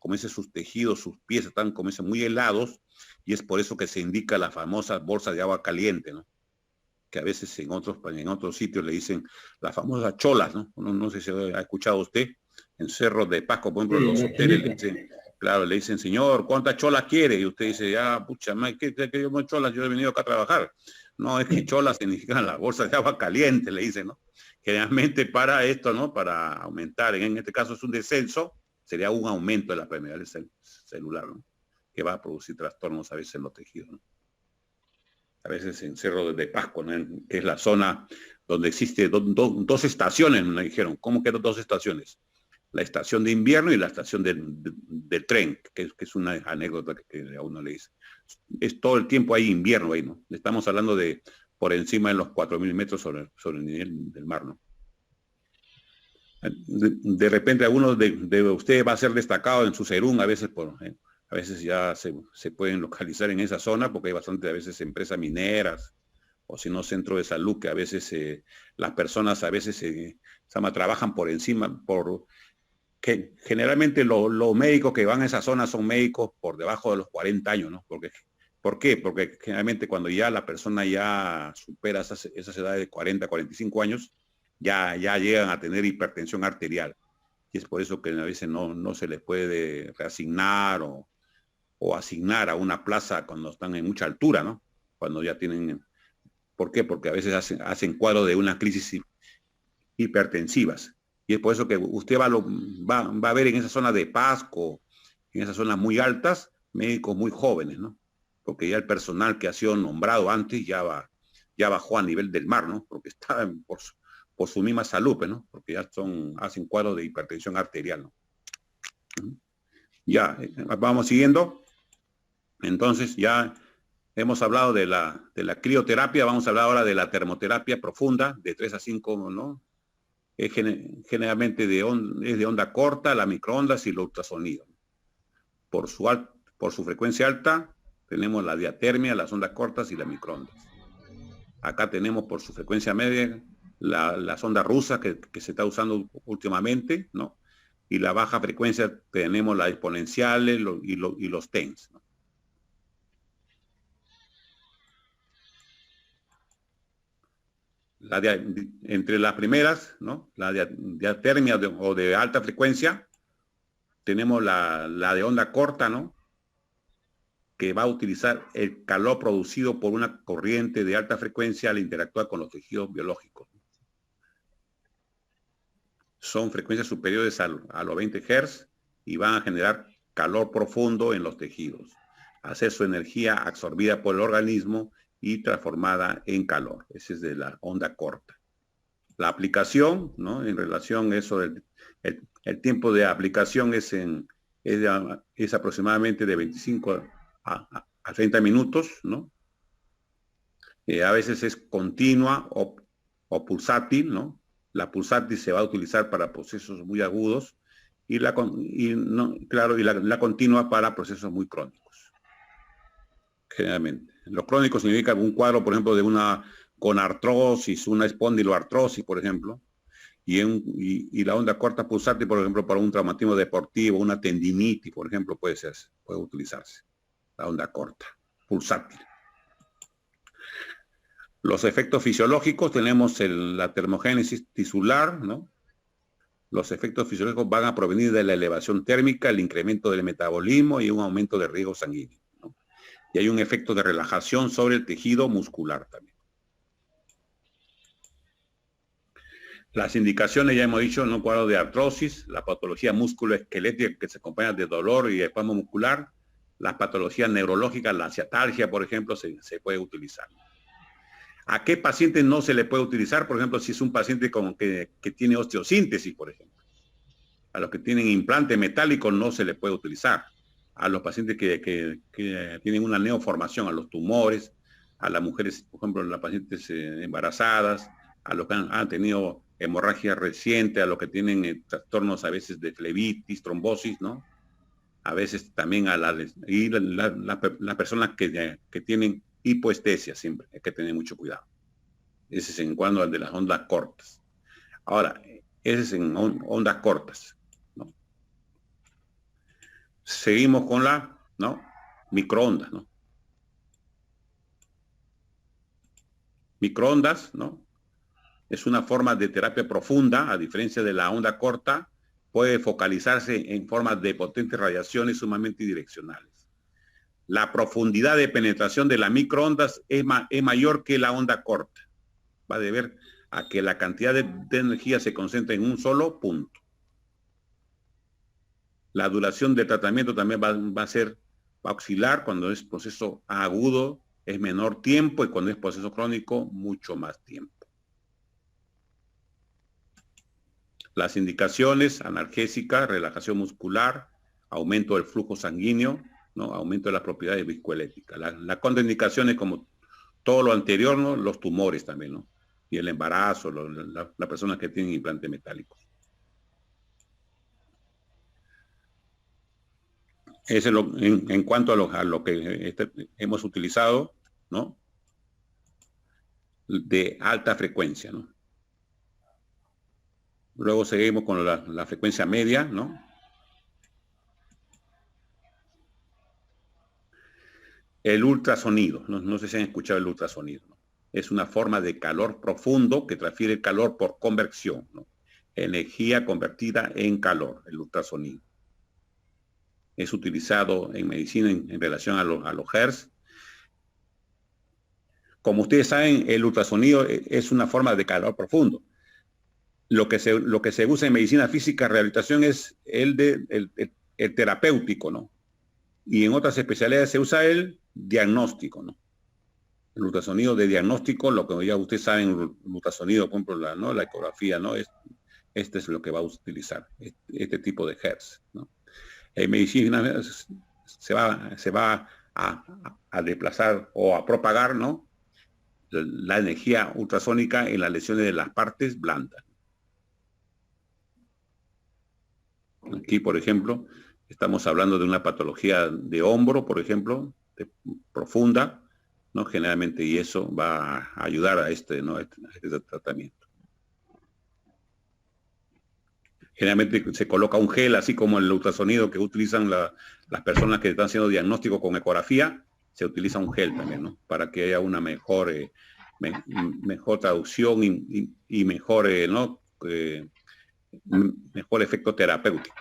como dice, sus tejidos, sus pies están como dice, muy helados, y es por eso que se indica la famosa bolsa de agua caliente, ¿no? Que a veces en otros sitios le dicen las famosas cholas, ¿no? No sé si ha escuchado usted, en Cerro de Pasco, por ejemplo, Sí, los la hoteles le chelita. dicen, claro, le dicen, señor, ¿cuántas cholas quiere? Y usted dice, ya, pucha, ¿qué yo no cholas? Yo he venido acá a trabajar. No, es que cholas significan la bolsa de agua caliente, le dicen, ¿no? Generalmente para esto, ¿no? Para aumentar, en este caso es un descenso, sería un aumento de la permeabilidad celular, ¿no? Que va a producir trastornos a veces en los tejidos, ¿no? A veces en Cerro de Pasco, ¿no? Que es la zona donde existe dos estaciones, me dijeron. ¿Cómo que dos estaciones? La estación de invierno y la estación del tren, que es una anécdota que a uno le dice. Es todo el tiempo hay invierno ahí, ¿no? Estamos hablando de por encima de los 4.000 metros sobre el nivel del mar, ¿no? De repente alguno de ustedes va a ser destacado en su serún, a veces ya se pueden localizar en esa zona porque hay bastante a veces empresas mineras o si no centro de salud que a veces las personas a veces trabajan por encima, que generalmente los médicos que van a esa zona son médicos por debajo de los 40 años, ¿no? ¿Por qué? Porque generalmente cuando ya la persona ya supera esas edades de 40, 45 años, ya llegan a tener hipertensión arterial. Y es por eso que a veces no se les puede reasignar o asignar a una plaza cuando están en mucha altura, ¿no? Cuando ya tienen... ¿Por qué? Porque a veces hacen cuadro de una crisis hipertensivas. Y es por eso que usted va a ver en esa zona de Pasco, en esas zonas muy altas, médicos muy jóvenes, ¿no? Porque ya el personal que ha sido nombrado antes ya bajó a nivel del mar, ¿no? Porque está por su misma salud, ¿no? Porque ya hacen cuadros de hipertensión arterial, ¿no? Ya, vamos siguiendo. Entonces ya hemos hablado de la crioterapia, vamos a hablar ahora de la termoterapia profunda, de 3 a 5, ¿no? Es generalmente es de onda corta, la microondas y el ultrasonido. Por su frecuencia alta, tenemos la diatermia, las ondas cortas y las microondas. Acá tenemos por su frecuencia media las ondas rusas que se está usando últimamente, ¿no? Y la baja frecuencia tenemos las exponenciales y los TENS, ¿no? Entre las primeras, ¿no? La diatermia o de alta frecuencia, tenemos la de onda corta, ¿no? Que va a utilizar el calor producido por una corriente de alta frecuencia al interactuar con los tejidos biológicos. Son frecuencias superiores a los 20 Hz y van a generar calor profundo en los tejidos, hacer su energía absorbida por el organismo y transformada en calor. Ese es de la onda corta. La aplicación, ¿no? En relación a eso, el tiempo de aplicación es aproximadamente de 25 a 30 minutos, ¿no? A veces es continua o pulsátil, ¿no? La pulsátil se va a utilizar para procesos muy agudos y la continua para procesos muy crónicos. Generalmente. Los crónicos significan un cuadro, por ejemplo, con artrosis, una espondiloartrosis, por ejemplo, y la onda corta pulsátil, por ejemplo, para un traumatismo deportivo, una tendinitis, por ejemplo, puede utilizarse. La onda corta, pulsátil. Los efectos fisiológicos, tenemos la termogénesis tisular, ¿no? Los efectos fisiológicos van a provenir de la elevación térmica, el incremento del metabolismo y un aumento de riego sanguíneo, ¿no? Y hay un efecto de relajación sobre el tejido muscular también. Las indicaciones, ya hemos dicho, en un cuadro de artrosis, la patología musculoesquelética que se acompaña de dolor y espasmo muscular, las patologías neurológicas, la ciatalgia, por ejemplo, se puede utilizar. ¿A qué paciente no se le puede utilizar? Por ejemplo, si es un paciente que tiene osteosíntesis, por ejemplo. A los que tienen implante metálico no se le puede utilizar. A los pacientes que tienen una neoformación, a los tumores, a las mujeres, por ejemplo, las pacientes embarazadas, a los que han tenido hemorragia reciente, a los que tienen trastornos a veces de flebitis, trombosis, ¿no? A veces también a las personas que tienen hipoestesia, siempre hay que tener mucho cuidado. Ese es en cuanto al de las ondas cortas. Ahora, ese es en ondas cortas, ¿no? seguimos con la, ¿no?, microondas, ¿no? Microondas, ¿no?, es una forma de terapia profunda, a diferencia de la onda corta, puede focalizarse en formas de potentes radiaciones sumamente direccionales. La profundidad de penetración de las microondas es mayor que la onda corta. Va a deber a que la cantidad de energía se concentra en un solo punto. La duración del tratamiento también va a oscilar. Cuando es proceso agudo es menor tiempo y cuando es proceso crónico mucho más tiempo. Las indicaciones: analgésica, relajación muscular, aumento del flujo sanguíneo, ¿no?, aumento de las propiedades viscoeléctricas. Las contraindicaciones, como todo lo anterior, ¿no?, los tumores también, ¿no?, y el embarazo, las personas que tienen implantes metálicos. Eso es en cuanto a lo que hemos utilizado, ¿no?, de alta frecuencia, ¿no? Luego seguimos con la frecuencia media, ¿no? El ultrasonido, no sé si han escuchado el ultrasonido, ¿no? Es una forma de calor profundo que transfiere calor por conversión, ¿no? Energía convertida en calor, el ultrasonido. Es utilizado en medicina en relación a los Hertz. Como ustedes saben, el ultrasonido es una forma de calor profundo. Lo que se usa en medicina física, rehabilitación, es el terapéutico, ¿no? Y en otras especialidades se usa el diagnóstico, ¿no? El ultrasonido de diagnóstico, lo que ya ustedes saben, el ultrasonido, por ejemplo, ¿no?, la ecografía, ¿no? Este es lo que va a utilizar, este tipo de Hertz, ¿no? En medicina se va a desplazar o a propagar, ¿no?, la energía ultrasónica en las lesiones de las partes blandas. Aquí, por ejemplo, estamos hablando de una patología de hombro, por ejemplo, profunda, ¿no?, generalmente, y eso va a ayudar a este tratamiento. Generalmente se coloca un gel, así como el ultrasonido que utilizan las personas que están haciendo diagnóstico con ecografía, se utiliza un gel también, ¿no?, para que haya una mejor traducción y mejor, ¿no?, mejor efecto terapéutico.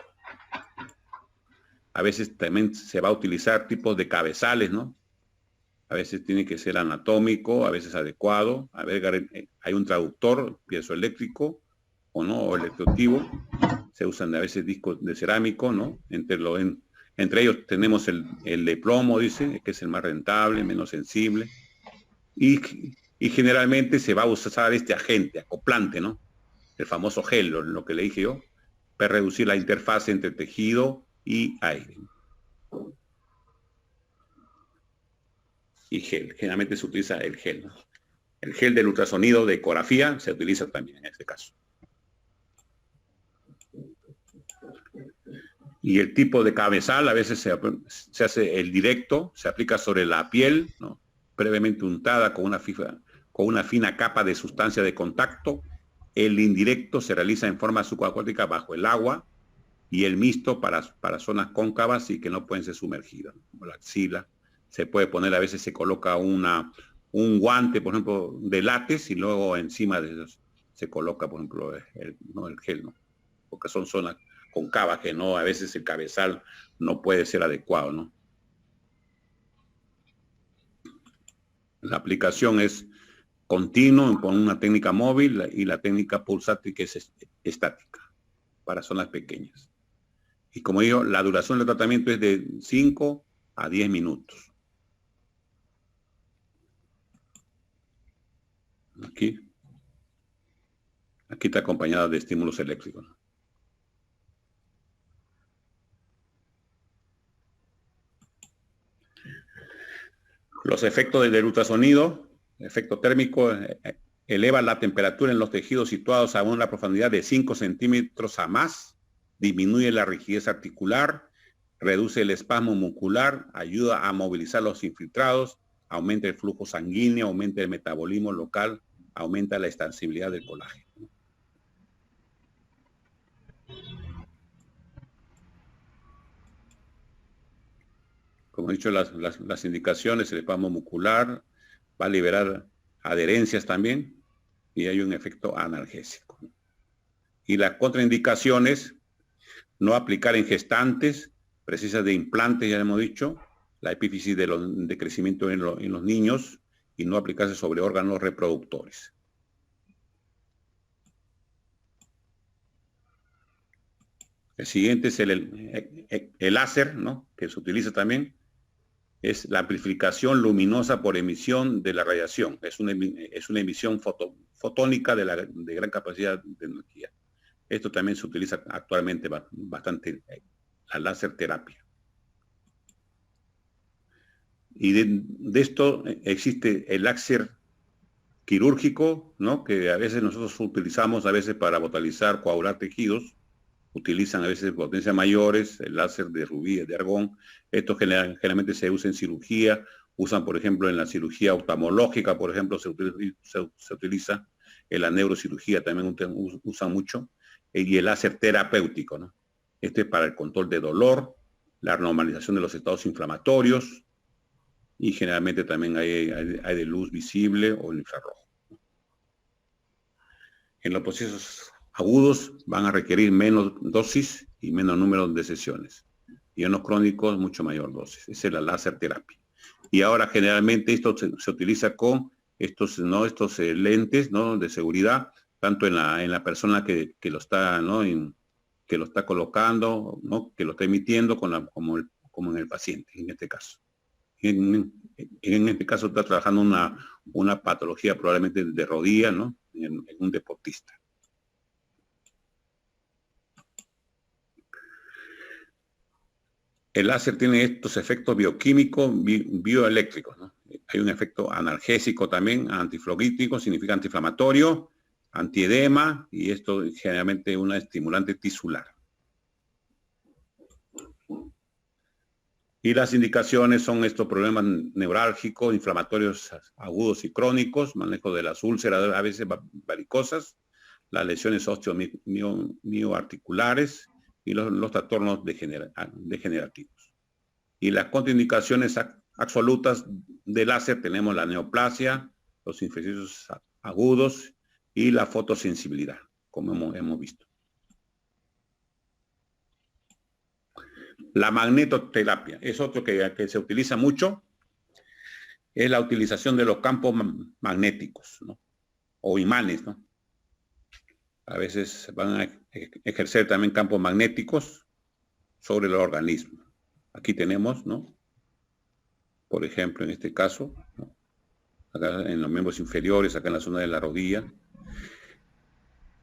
A veces también se va a utilizar tipos de cabezales, ¿no? A veces tiene que ser anatómico, a veces adecuado. A ver, hay un traductor piezoeléctrico o no, o electroactivo. Se usan a veces discos de cerámico, ¿no? Entre ellos tenemos el de plomo, dice, que es el más rentable, menos sensible. Y generalmente se va a usar este agente acoplante, ¿no?, el famoso gel, lo que le dije yo, para reducir la interfaz entre tejido y aire. Y gel, generalmente se utiliza el gel, ¿no? El gel del ultrasonido de ecografía se utiliza también en este caso. Y el tipo de cabezal, a veces se hace el directo, se aplica sobre la piel, ¿no?, previamente untada con una fina capa de sustancia de contacto. El indirecto se realiza en forma subacuática bajo el agua, y el mixto para zonas cóncavas y que no pueden ser sumergidas, como la axila. Se puede poner, a veces se coloca un guante, por ejemplo, de látex, y luego encima de eso se coloca, por ejemplo, el gel, ¿no?, porque son zonas concavas que no, a veces el cabezal no puede ser adecuado, ¿no? La aplicación es continuo con una técnica móvil y la técnica pulsátil, que es estática para zonas pequeñas. Y como digo, la duración del tratamiento es de 5 a 10 minutos. Aquí está acompañada de estímulos eléctricos, ¿no? Los efectos del ultrasonido: efecto térmico, eleva la temperatura en los tejidos situados a una profundidad de 5 centímetros a más, disminuye la rigidez articular, reduce el espasmo muscular, ayuda a movilizar los infiltrados, aumenta el flujo sanguíneo, aumenta el metabolismo local, aumenta la extensibilidad del colágeno. Como he dicho, las indicaciones, el espasmo muscular, va a liberar adherencias también y hay un efecto analgésico. Y las contraindicaciones, no aplicar en gestantes, precisas de implantes, ya hemos dicho, la epífisis de crecimiento en los niños y no aplicarse sobre órganos reproductores. El siguiente es el láser, ¿no? Que se utiliza también. Es la amplificación luminosa por emisión de la radiación. Es una emisión fotónica de gran capacidad de energía. Esto también se utiliza actualmente bastante, la láser terapia. Y de esto existe el láser quirúrgico, ¿no? Que a veces nosotros utilizamos para botalizar, coagular tejidos. Utilizan a veces potencias mayores, el láser de rubí, de argón. Esto generalmente se usa en cirugía. Usan, por ejemplo, en la cirugía oftalmológica, por ejemplo, se utiliza. En la neurocirugía también usan mucho. Y el láser terapéutico, ¿no? Este es para el control de dolor, la normalización de los estados inflamatorios, y generalmente también hay de luz visible o el infrarrojo. En los procesos agudos van a requerir menos dosis y menos número de sesiones. Y en los crónicos, mucho mayor dosis. Esa es la láser terapia. Y ahora generalmente esto se utiliza con estos lentes, ¿no? De seguridad, tanto en la persona que lo está, ¿no? Que lo está colocando, ¿no? Que lo está emitiendo, como en el paciente, en este caso. En este caso está trabajando una patología probablemente de rodilla, ¿no? En un deportista. El láser tiene estos efectos bioquímicos, bioeléctricos, ¿no? Hay un efecto analgésico también, antiflogítico, significa antiinflamatorio, antiedema, y esto generalmente una estimulante tisular. Y las indicaciones son estos problemas neurálgicos, inflamatorios agudos y crónicos, manejo de las úlceras a veces varicosas, las lesiones osteomioarticulares y los trastornos degenerativos. Y las contraindicaciones absolutas del láser tenemos la neoplasia, los infecciosos agudos y la fotosensibilidad, como hemos visto. La magnetoterapia es otro que se utiliza mucho, es la utilización de los campos magnéticos, ¿no? O imanes, ¿no? A veces van a ejercer también campos magnéticos sobre el organismo. Aquí tenemos, ¿no? Por ejemplo, en este caso, ¿no? Acá en los miembros inferiores, acá en la zona de la rodilla.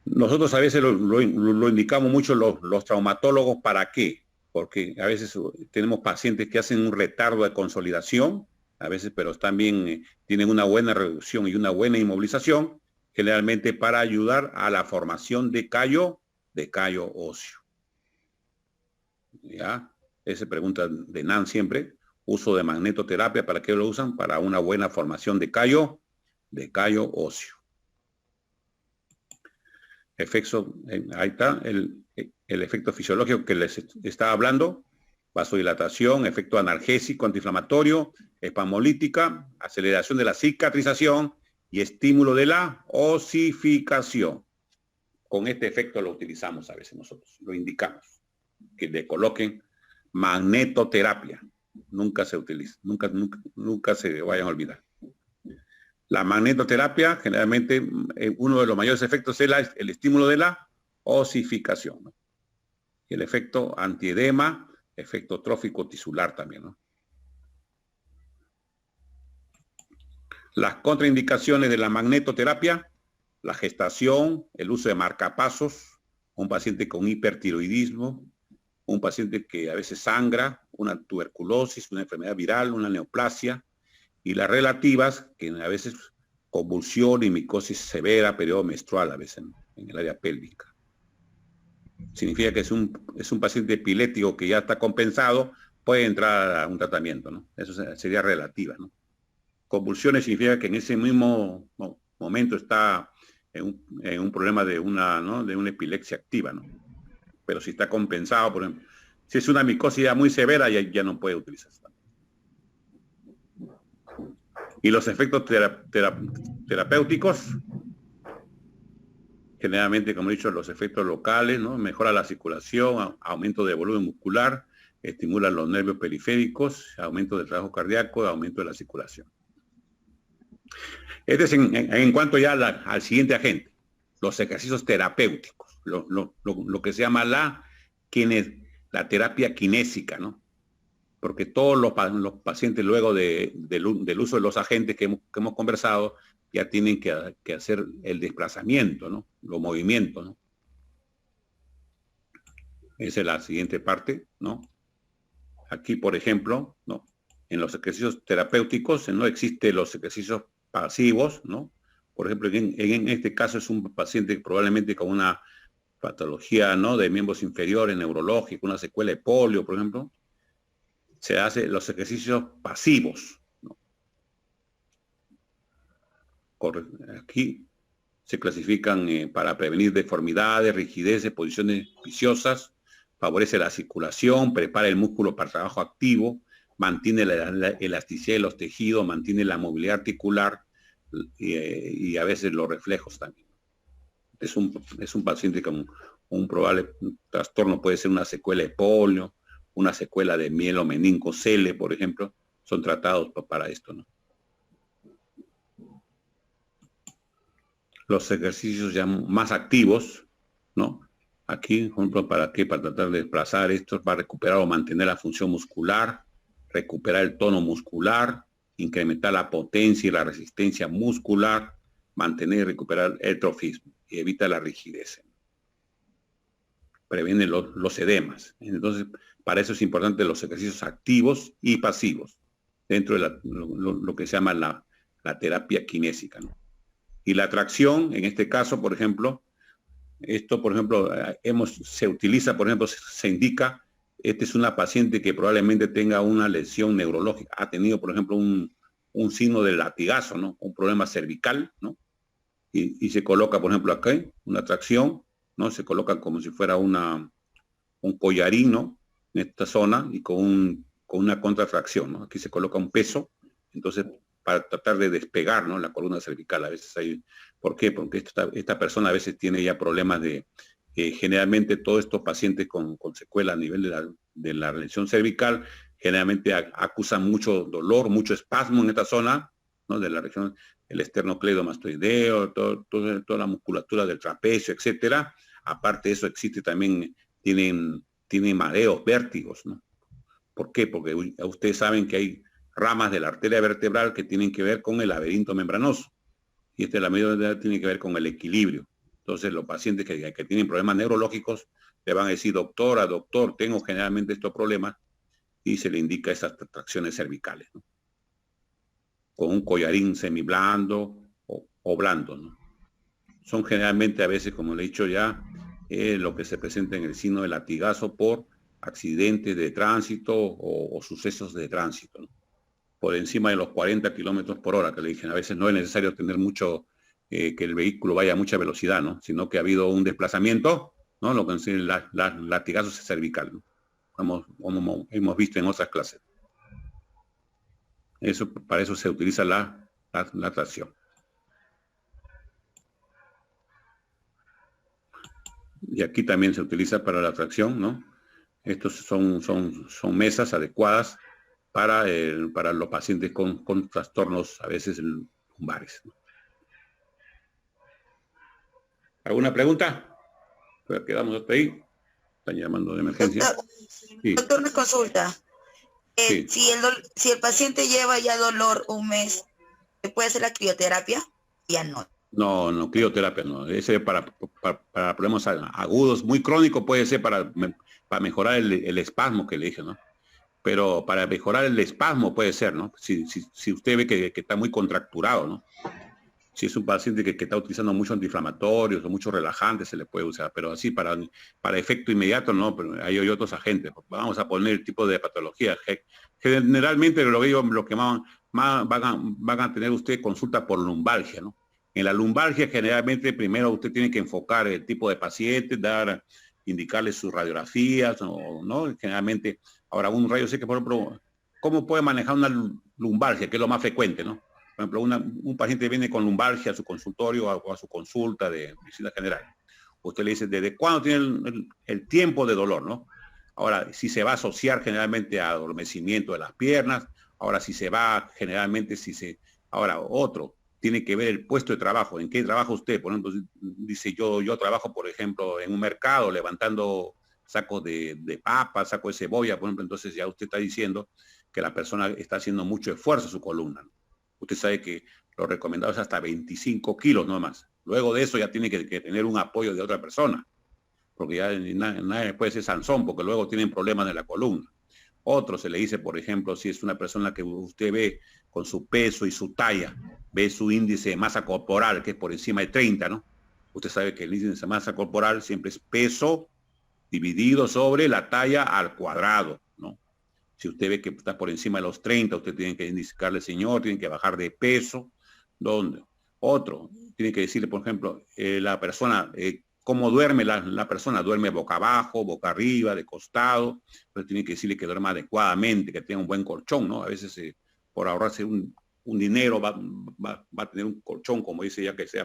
Nosotros a veces lo indicamos mucho los traumatólogos. ¿Para qué? Porque a veces tenemos pacientes que hacen un retardo de consolidación, a veces, pero también tienen una buena reducción y una buena inmovilización, generalmente para ayudar a la formación de callo óseo. ¿Ya? Esa pregunta de Nan siempre. Uso de magnetoterapia, ¿para qué lo usan? Para una buena formación de callo óseo. Efecto, ahí está el efecto fisiológico que les estaba hablando: vasodilatación, efecto analgésico, antiinflamatorio, espasmolítica, aceleración de la cicatrización y estímulo de la osificación. Con este efecto lo utilizamos a veces nosotros, lo indicamos, que le coloquen magnetoterapia. Nunca se utiliza, nunca se vayan a olvidar. La magnetoterapia, generalmente, uno de los mayores efectos es el estímulo de la osificación, ¿no? Y el efecto antiedema, efecto trófico tisular también, ¿no? Las contraindicaciones de la magnetoterapia: la gestación, el uso de marcapasos, un paciente con hipertiroidismo, un paciente que a veces sangra, una tuberculosis, una enfermedad viral, una neoplasia, y las relativas, que a veces convulsión y micosis severa, periodo menstrual, a veces en el área pélvica. Significa que es un paciente epiléptico que ya está compensado, puede entrar a un tratamiento, ¿no? Eso sería relativa, ¿no? Convulsiones significa que en ese mismo momento está en un problema de una epilepsia activa, ¿no? Pero si está compensado, por ejemplo, si es una micosis ya muy severa, ya no puede utilizarse. Y los efectos terapéuticos, generalmente, como he dicho, los efectos locales, ¿no? Mejora la circulación, aumento de volumen muscular, estimula los nervios periféricos, aumento del trabajo cardíaco, aumento de la circulación. Este es en cuanto ya al siguiente agente, los ejercicios terapéuticos, lo que se llama la terapia kinésica, ¿no? Porque todos los pacientes luego del uso de los agentes que hemos conversado ya tienen que hacer el desplazamiento, ¿no? Los movimientos, ¿no? Esa es la siguiente parte, ¿no? Aquí, por ejemplo, ¿no? En los ejercicios terapéuticos no existen los ejercicios pasivos, ¿no? Por ejemplo, en este caso es un paciente probablemente con una patología, ¿no? De miembros inferiores, neurológico, una secuela de polio, por ejemplo. Se hace los ejercicios pasivos, ¿no? Aquí se clasifican para prevenir deformidades, rigideces, posiciones viciosas, favorece la circulación, prepara el músculo para trabajo activo, mantiene la elasticidad de los tejidos, mantiene la movilidad articular y a veces los reflejos también. Es un paciente con un probable trastorno, puede ser una secuela de polio, una secuela de mielomeningocele, por ejemplo, son tratados para esto, ¿no? Los ejercicios ya más activos, ¿no? Aquí, por ejemplo, ¿para qué? Para tratar de desplazar esto, para recuperar o mantener la función muscular, recuperar el tono muscular, incrementar la potencia y la resistencia muscular, mantener y recuperar el trofismo y evita la rigidez. Previene los edemas. Entonces, para eso es importante los ejercicios activos y pasivos dentro de lo que se llama la terapia kinésica, ¿no? Y la tracción, en este caso, por ejemplo, esto, por ejemplo, se utiliza, por ejemplo, se indica, esta es una paciente que probablemente tenga una lesión neurológica, ha tenido, por ejemplo, un signo de latigazo, ¿no? Un problema cervical, ¿no? Y se coloca, por ejemplo, acá, una tracción, ¿no? Se coloca como si fuera un collarín, ¿no? En esta zona y con una contratracción, ¿no? Aquí se coloca un peso, entonces para tratar de despegar, ¿no? La columna cervical. A veces hay, ¿por qué? Porque esta persona a veces tiene ya problemas generalmente todos estos pacientes con secuela a nivel de la lesión cervical, generalmente acusan mucho dolor, mucho espasmo en esta zona, ¿no? De la región, el esternocleidomastoideo, toda la musculatura del trapecio, etcétera. Aparte de eso existe también, tienen mareos, vértigos, ¿no? ¿Por qué? Porque ustedes saben que hay ramas de la arteria vertebral que tienen que ver con el laberinto membranoso. Y la mayoría tiene que ver con el equilibrio. Entonces, los pacientes que tienen problemas neurológicos le van a decir, doctor, tengo generalmente estos problemas, y se le indica esas tracciones cervicales, ¿no? Con un collarín semiblando o blando, ¿no? Son generalmente a veces, como le he dicho ya, lo que se presenta en el signo de latigazo por accidentes de tránsito o sucesos de tránsito, ¿no? Por encima de los 40 kilómetros por hora, que le dije, a veces no es necesario tener mucho, que el vehículo vaya a mucha velocidad, ¿no? Sino que ha habido un desplazamiento, ¿no? Lo que es el latigazo cervical, ¿no? Como hemos visto en otras clases. Para eso se utiliza la tracción. Y aquí también se utiliza para la tracción, ¿no? Estos son mesas adecuadas para los pacientes con trastornos a veces lumbares, ¿no? ¿Alguna pregunta? Pues quedamos hasta ahí. Están llamando de emergencia. Doctor, sí. Doctor, una consulta. Sí. Si el paciente lleva ya dolor un mes, ¿se puede hacer la crioterapia? Ya no. No, crioterapia no. Ese para problemas agudos, muy crónico puede ser para mejorar el espasmo que le dije, ¿no? Pero para mejorar el espasmo puede ser, ¿no? Si usted ve que está muy contracturado, ¿no? Si es un paciente que está utilizando muchos antiinflamatorios o muchos relajantes, se le puede usar, pero así para efecto inmediato no, pero hay otros agentes. Vamos a poner el tipo de patología. Generalmente lo que más van a tener usted consulta por lumbalgia, ¿no? En la lumbalgia generalmente primero usted tiene que enfocar el tipo de paciente, indicarle sus radiografías, ¿no? Generalmente, ahora un rayo sé que, por ejemplo, ¿cómo puede manejar una lumbalgia, que es lo más frecuente, ¿no? Por ejemplo, un paciente viene con lumbalgia a su consultorio o a su consulta de medicina general. Usted le dice, ¿desde cuándo tiene el tiempo de dolor, no? Ahora, si se va a asociar generalmente a adormecimiento de las piernas, ahora si se va generalmente, ahora otro, tiene que ver el puesto de trabajo, en qué trabaja usted. Por ejemplo, dice yo trabajo, por ejemplo, en un mercado levantando sacos de papas, sacos de cebolla, por ejemplo, entonces ya usted está diciendo que la persona está haciendo mucho esfuerzo en su columna. Usted sabe que lo recomendado es hasta 25 kilos no más. Luego de eso ya tiene que tener un apoyo de otra persona, porque ya nadie puede ser Sansón, porque luego tienen problemas de la columna. Otro se le dice, por ejemplo, si es una persona que usted ve con su peso y su talla, ve su índice de masa corporal, que es por encima de 30, ¿no? Usted sabe que el índice de masa corporal siempre es peso dividido sobre la talla al cuadrado, ¿no? Si usted ve que está por encima de los 30, usted tiene que indicarle, señor, tiene que bajar de peso. ¿Dónde? Otro, tiene que decirle, por ejemplo, la persona, cómo duerme la persona, duerme boca abajo, boca arriba, de costado, pero tiene que decirle que duerma adecuadamente, que tenga un buen colchón, ¿no? A veces por ahorrarse un dinero va a tener un colchón, como dice ya, que sea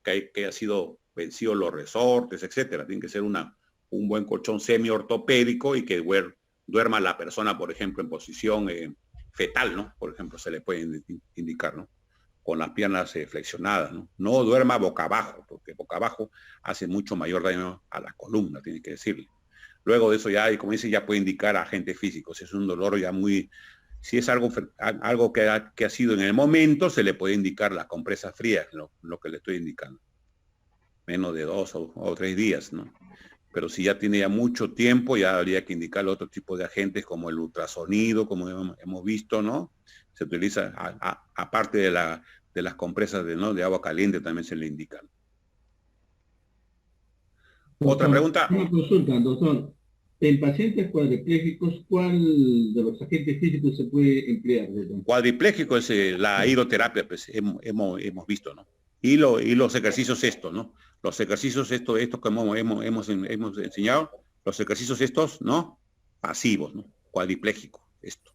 que haya sido vencido los resortes, etcétera. Tiene que ser un buen colchón semi-ortopédico y que duerma la persona, por ejemplo, en posición fetal, ¿no? Por ejemplo, se le puede indicar, ¿no? Con las piernas flexionadas, ¿no? No duerma boca abajo, porque boca abajo hace mucho mayor daño a la columna, tiene que decirle. Luego de eso ya, como dice, ya puede indicar a agente físico. Si es un dolor ya si es algo que ha sido en el momento, se le puede indicar las compresas frías, lo que le estoy indicando. Menos de 2 o 3 días, ¿no? Pero si ya tiene ya mucho tiempo, ya habría que indicarle otro tipo de agentes como el ultrasonido, como hemos visto, ¿no? Se utiliza, aparte de las compresas de agua caliente, también se le indican. Doctor, Otra pregunta. Una consulta, doctor. En pacientes cuadriplégicos, ¿cuál de los agentes físicos se puede emplear, doctor? Cuadripléjico es la hidroterapia, pues hemos visto, ¿no? Y los ejercicios estos, ¿no? Los ejercicios estos que hemos enseñado, los ejercicios estos, ¿no? Pasivos, ¿no? Cuadripléjico, esto.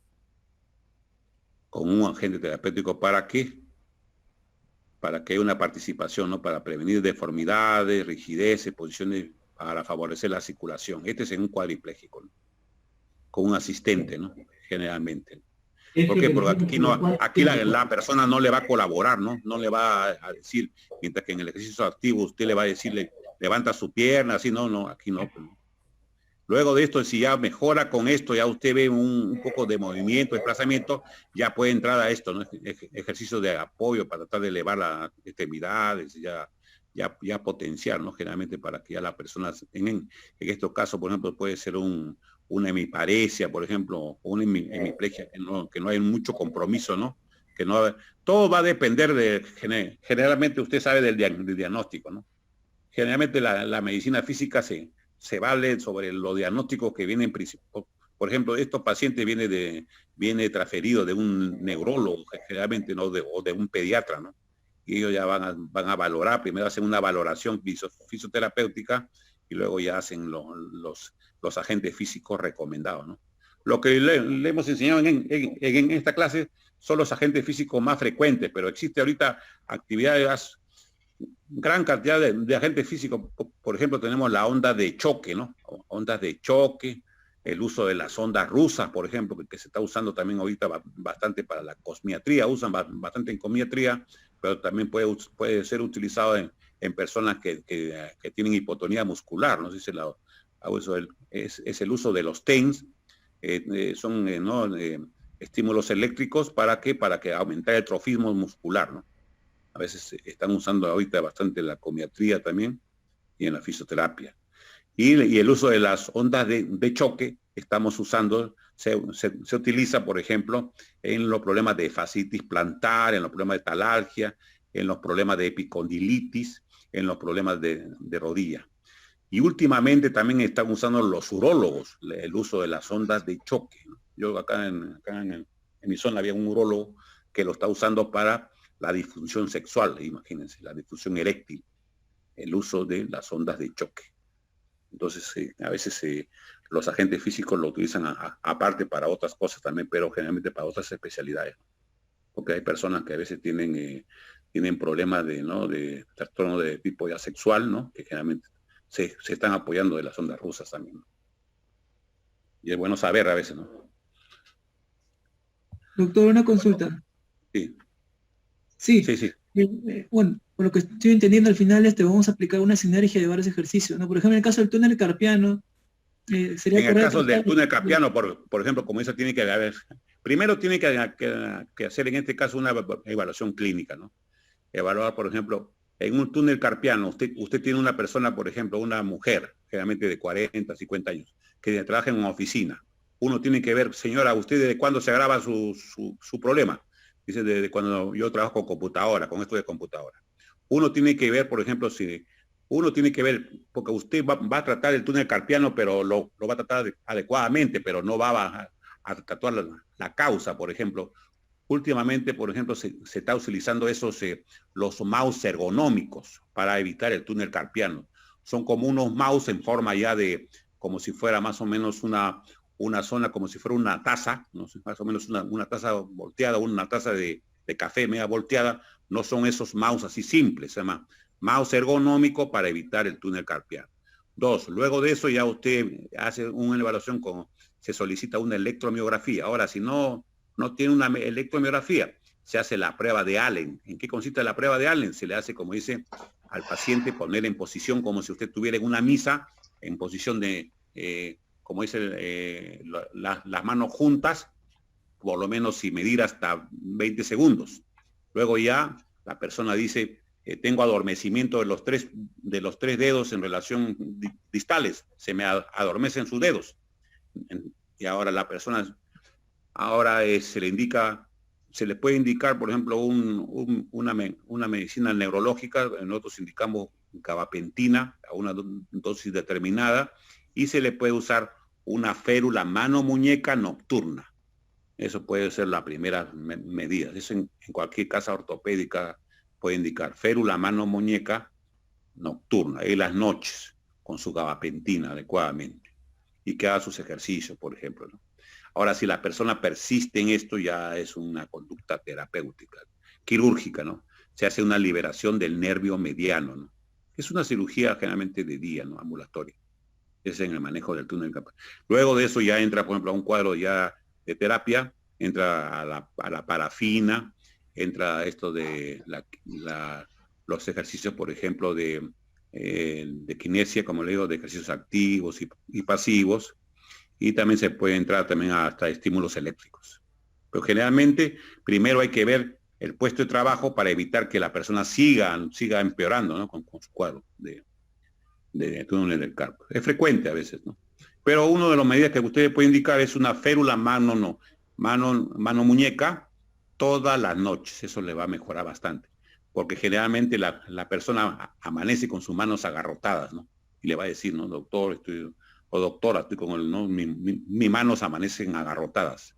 Con un agente terapéutico, ¿para qué? Para que haya una participación, ¿no? Para prevenir deformidades, rigideces, posiciones, para favorecer la circulación. Este es en un cuadripléjico, ¿no? Con un asistente, ¿no? Generalmente. ¿Por qué? Porque aquí la persona no le va a colaborar, ¿no? No le va a decir, mientras que en el ejercicio activo usted le va a decirle, levanta su pierna, así, no, aquí no. Luego de esto, si ya mejora con esto, ya usted ve un poco de movimiento, desplazamiento, ya puede entrar a esto, ¿no? Ejercicio de apoyo para tratar de elevar las extremidades, ya potenciar, ¿no? Generalmente para que ya la persona, en estos casos, por ejemplo, puede ser una hemiparesia, por ejemplo, o una hemiplegia, que no hay mucho compromiso, ¿no? Todo va a depender generalmente usted sabe del diagnóstico, ¿no? Generalmente la medicina física se vale sobre los diagnósticos que vienen, por ejemplo, estos pacientes viene transferido de un neurólogo, generalmente, ¿no? O de un pediatra, ¿no? Y ellos ya van a valorar, primero hacen una valoración fisioterapéutica y luego ya hacen los agentes físicos recomendados, ¿no? Lo que le hemos enseñado en esta clase son los agentes físicos más frecuentes, pero existe ahorita actividades, gran cantidad de agentes físicos. Por ejemplo, tenemos la onda de choque, ¿no? Ondas de choque, el uso de las ondas rusas, por ejemplo, que se está usando también ahorita bastante para la cosmiatría, usan bastante en cosmiatría, pero también puede ser utilizado en personas que tienen hipotonía muscular, ¿no? Es el uso de los TENS, son estímulos eléctricos, ¿para qué? Para que aumentar el trofismo muscular, ¿no? A veces están usando ahorita bastante la comiatría también y en la fisioterapia. Y el uso de las ondas de choque estamos usando, se utiliza, por ejemplo, en los problemas de fascitis plantar, en los problemas de talalgia, en los problemas de epicondilitis, en los problemas de rodilla. Y últimamente también están usando los urólogos el uso de las ondas de choque. Yo acá en mi zona había un urólogo que lo está usando para la disfunción sexual, imagínense, la disfunción eréctil, el uso de las ondas de choque. Entonces, a veces los agentes físicos lo utilizan aparte para otras cosas también, pero generalmente para otras especialidades. porque hay personas que a veces tienen problemas de trastorno de tipo ya sexual, ¿no? Que generalmente se están apoyando de las ondas rusas también, ¿no? Y es bueno saber a veces, ¿no? Doctor, una consulta. Sí, Sí, sí, sí. bueno, por lo que estoy entendiendo al final vamos a aplicar una sinergia de varios ejercicios, ¿no? Por ejemplo, en el caso del túnel carpiano, sería En el correcto... caso del túnel carpiano, por ejemplo, como eso tiene que haber, primero tiene que hacer en este caso una evaluación clínica, ¿no? Evaluar, por ejemplo, en un túnel carpiano, usted tiene una persona, por ejemplo, una mujer, generalmente de 40, 50 años, que trabaja en una oficina. Uno tiene que ver, señora, ¿usted desde cuándo se agrava su problema? Dice, desde cuando yo trabajo con computadora, con esto de computadora. Uno tiene que ver, por ejemplo, porque usted va a tratar el túnel carpiano, pero lo va a tratar adecuadamente, pero no va a tratar la causa, por ejemplo. Últimamente, por ejemplo, se está utilizando los mouse ergonómicos para evitar el túnel carpiano. Son como unos mouse en forma ya como si fuera más o menos una zona, como si fuera una taza, ¿no? Más o menos una taza volteada, una taza de café media volteada. No son esos mouse así simples, se llama mouse ergonómico para evitar el túnel carpiano. 2, luego de eso ya usted hace una evaluación se solicita una electromiografía. Ahora, si no tiene una electromiografía, se hace la prueba de Allen. ¿En qué consiste la prueba de Allen? Se le hace, como dice, al paciente poner en posición como si usted estuviera en una misa, en posición de, como dice, las manos juntas, por lo menos si medir hasta 20 segundos. Luego ya la persona dice, tengo adormecimiento de los tres dedos en relación distales, se me adormecen sus dedos. Y ahora la persona... Ahora se le puede indicar, por ejemplo, una medicina neurológica. Nosotros indicamos gabapentina a una dosis determinada y se le puede usar una férula mano-muñeca nocturna. Eso puede ser la primera medida. Eso en cualquier casa ortopédica puede indicar férula mano-muñeca nocturna, en las noches, con su gabapentina adecuadamente. Y que haga sus ejercicios, por ejemplo, ¿no? Ahora, si la persona persiste en esto, ya es una conducta terapéutica, quirúrgica, ¿no? Se hace una liberación del nervio mediano, ¿no? Es una cirugía generalmente de día, ¿no? Ambulatoria. Es en el manejo del túnel carpiano. Luego de eso ya entra, por ejemplo, a un cuadro ya de terapia, entra a la parafina, entra esto de los ejercicios, por ejemplo, de kinesia, como le digo, de ejercicios activos y pasivos. Y también se puede entrar también hasta estímulos eléctricos. Pero generalmente, primero hay que ver el puesto de trabajo para evitar que la persona siga empeorando, ¿no? Con su cuadro de túnel del carpo. Es frecuente a veces, ¿no? Pero una de las medidas que ustedes pueden indicar es una férula mano-muñeca todas las noches. Eso le va a mejorar bastante. Porque generalmente la persona amanece con sus manos agarrotadas, ¿no? Y le va a decir, ¿no? Doctor, o doctora, estoy con ¿no? mis manos amanecen agarrotadas.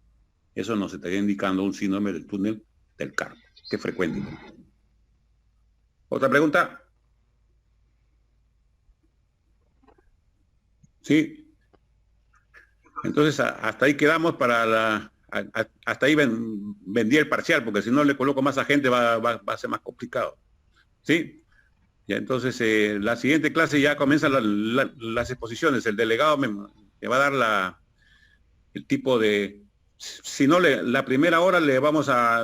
Eso nos estaría indicando un síndrome del túnel del carpo, que es frecuente. ¿Otra pregunta? Sí. Entonces, hasta ahí quedamos hasta ahí vendí el parcial, porque si no le coloco más a gente va a ser más complicado. ¿Sí? Ya, entonces, la siguiente clase ya comienzan las exposiciones. El delegado me va a dar el tipo de... Si no, la primera hora le voy a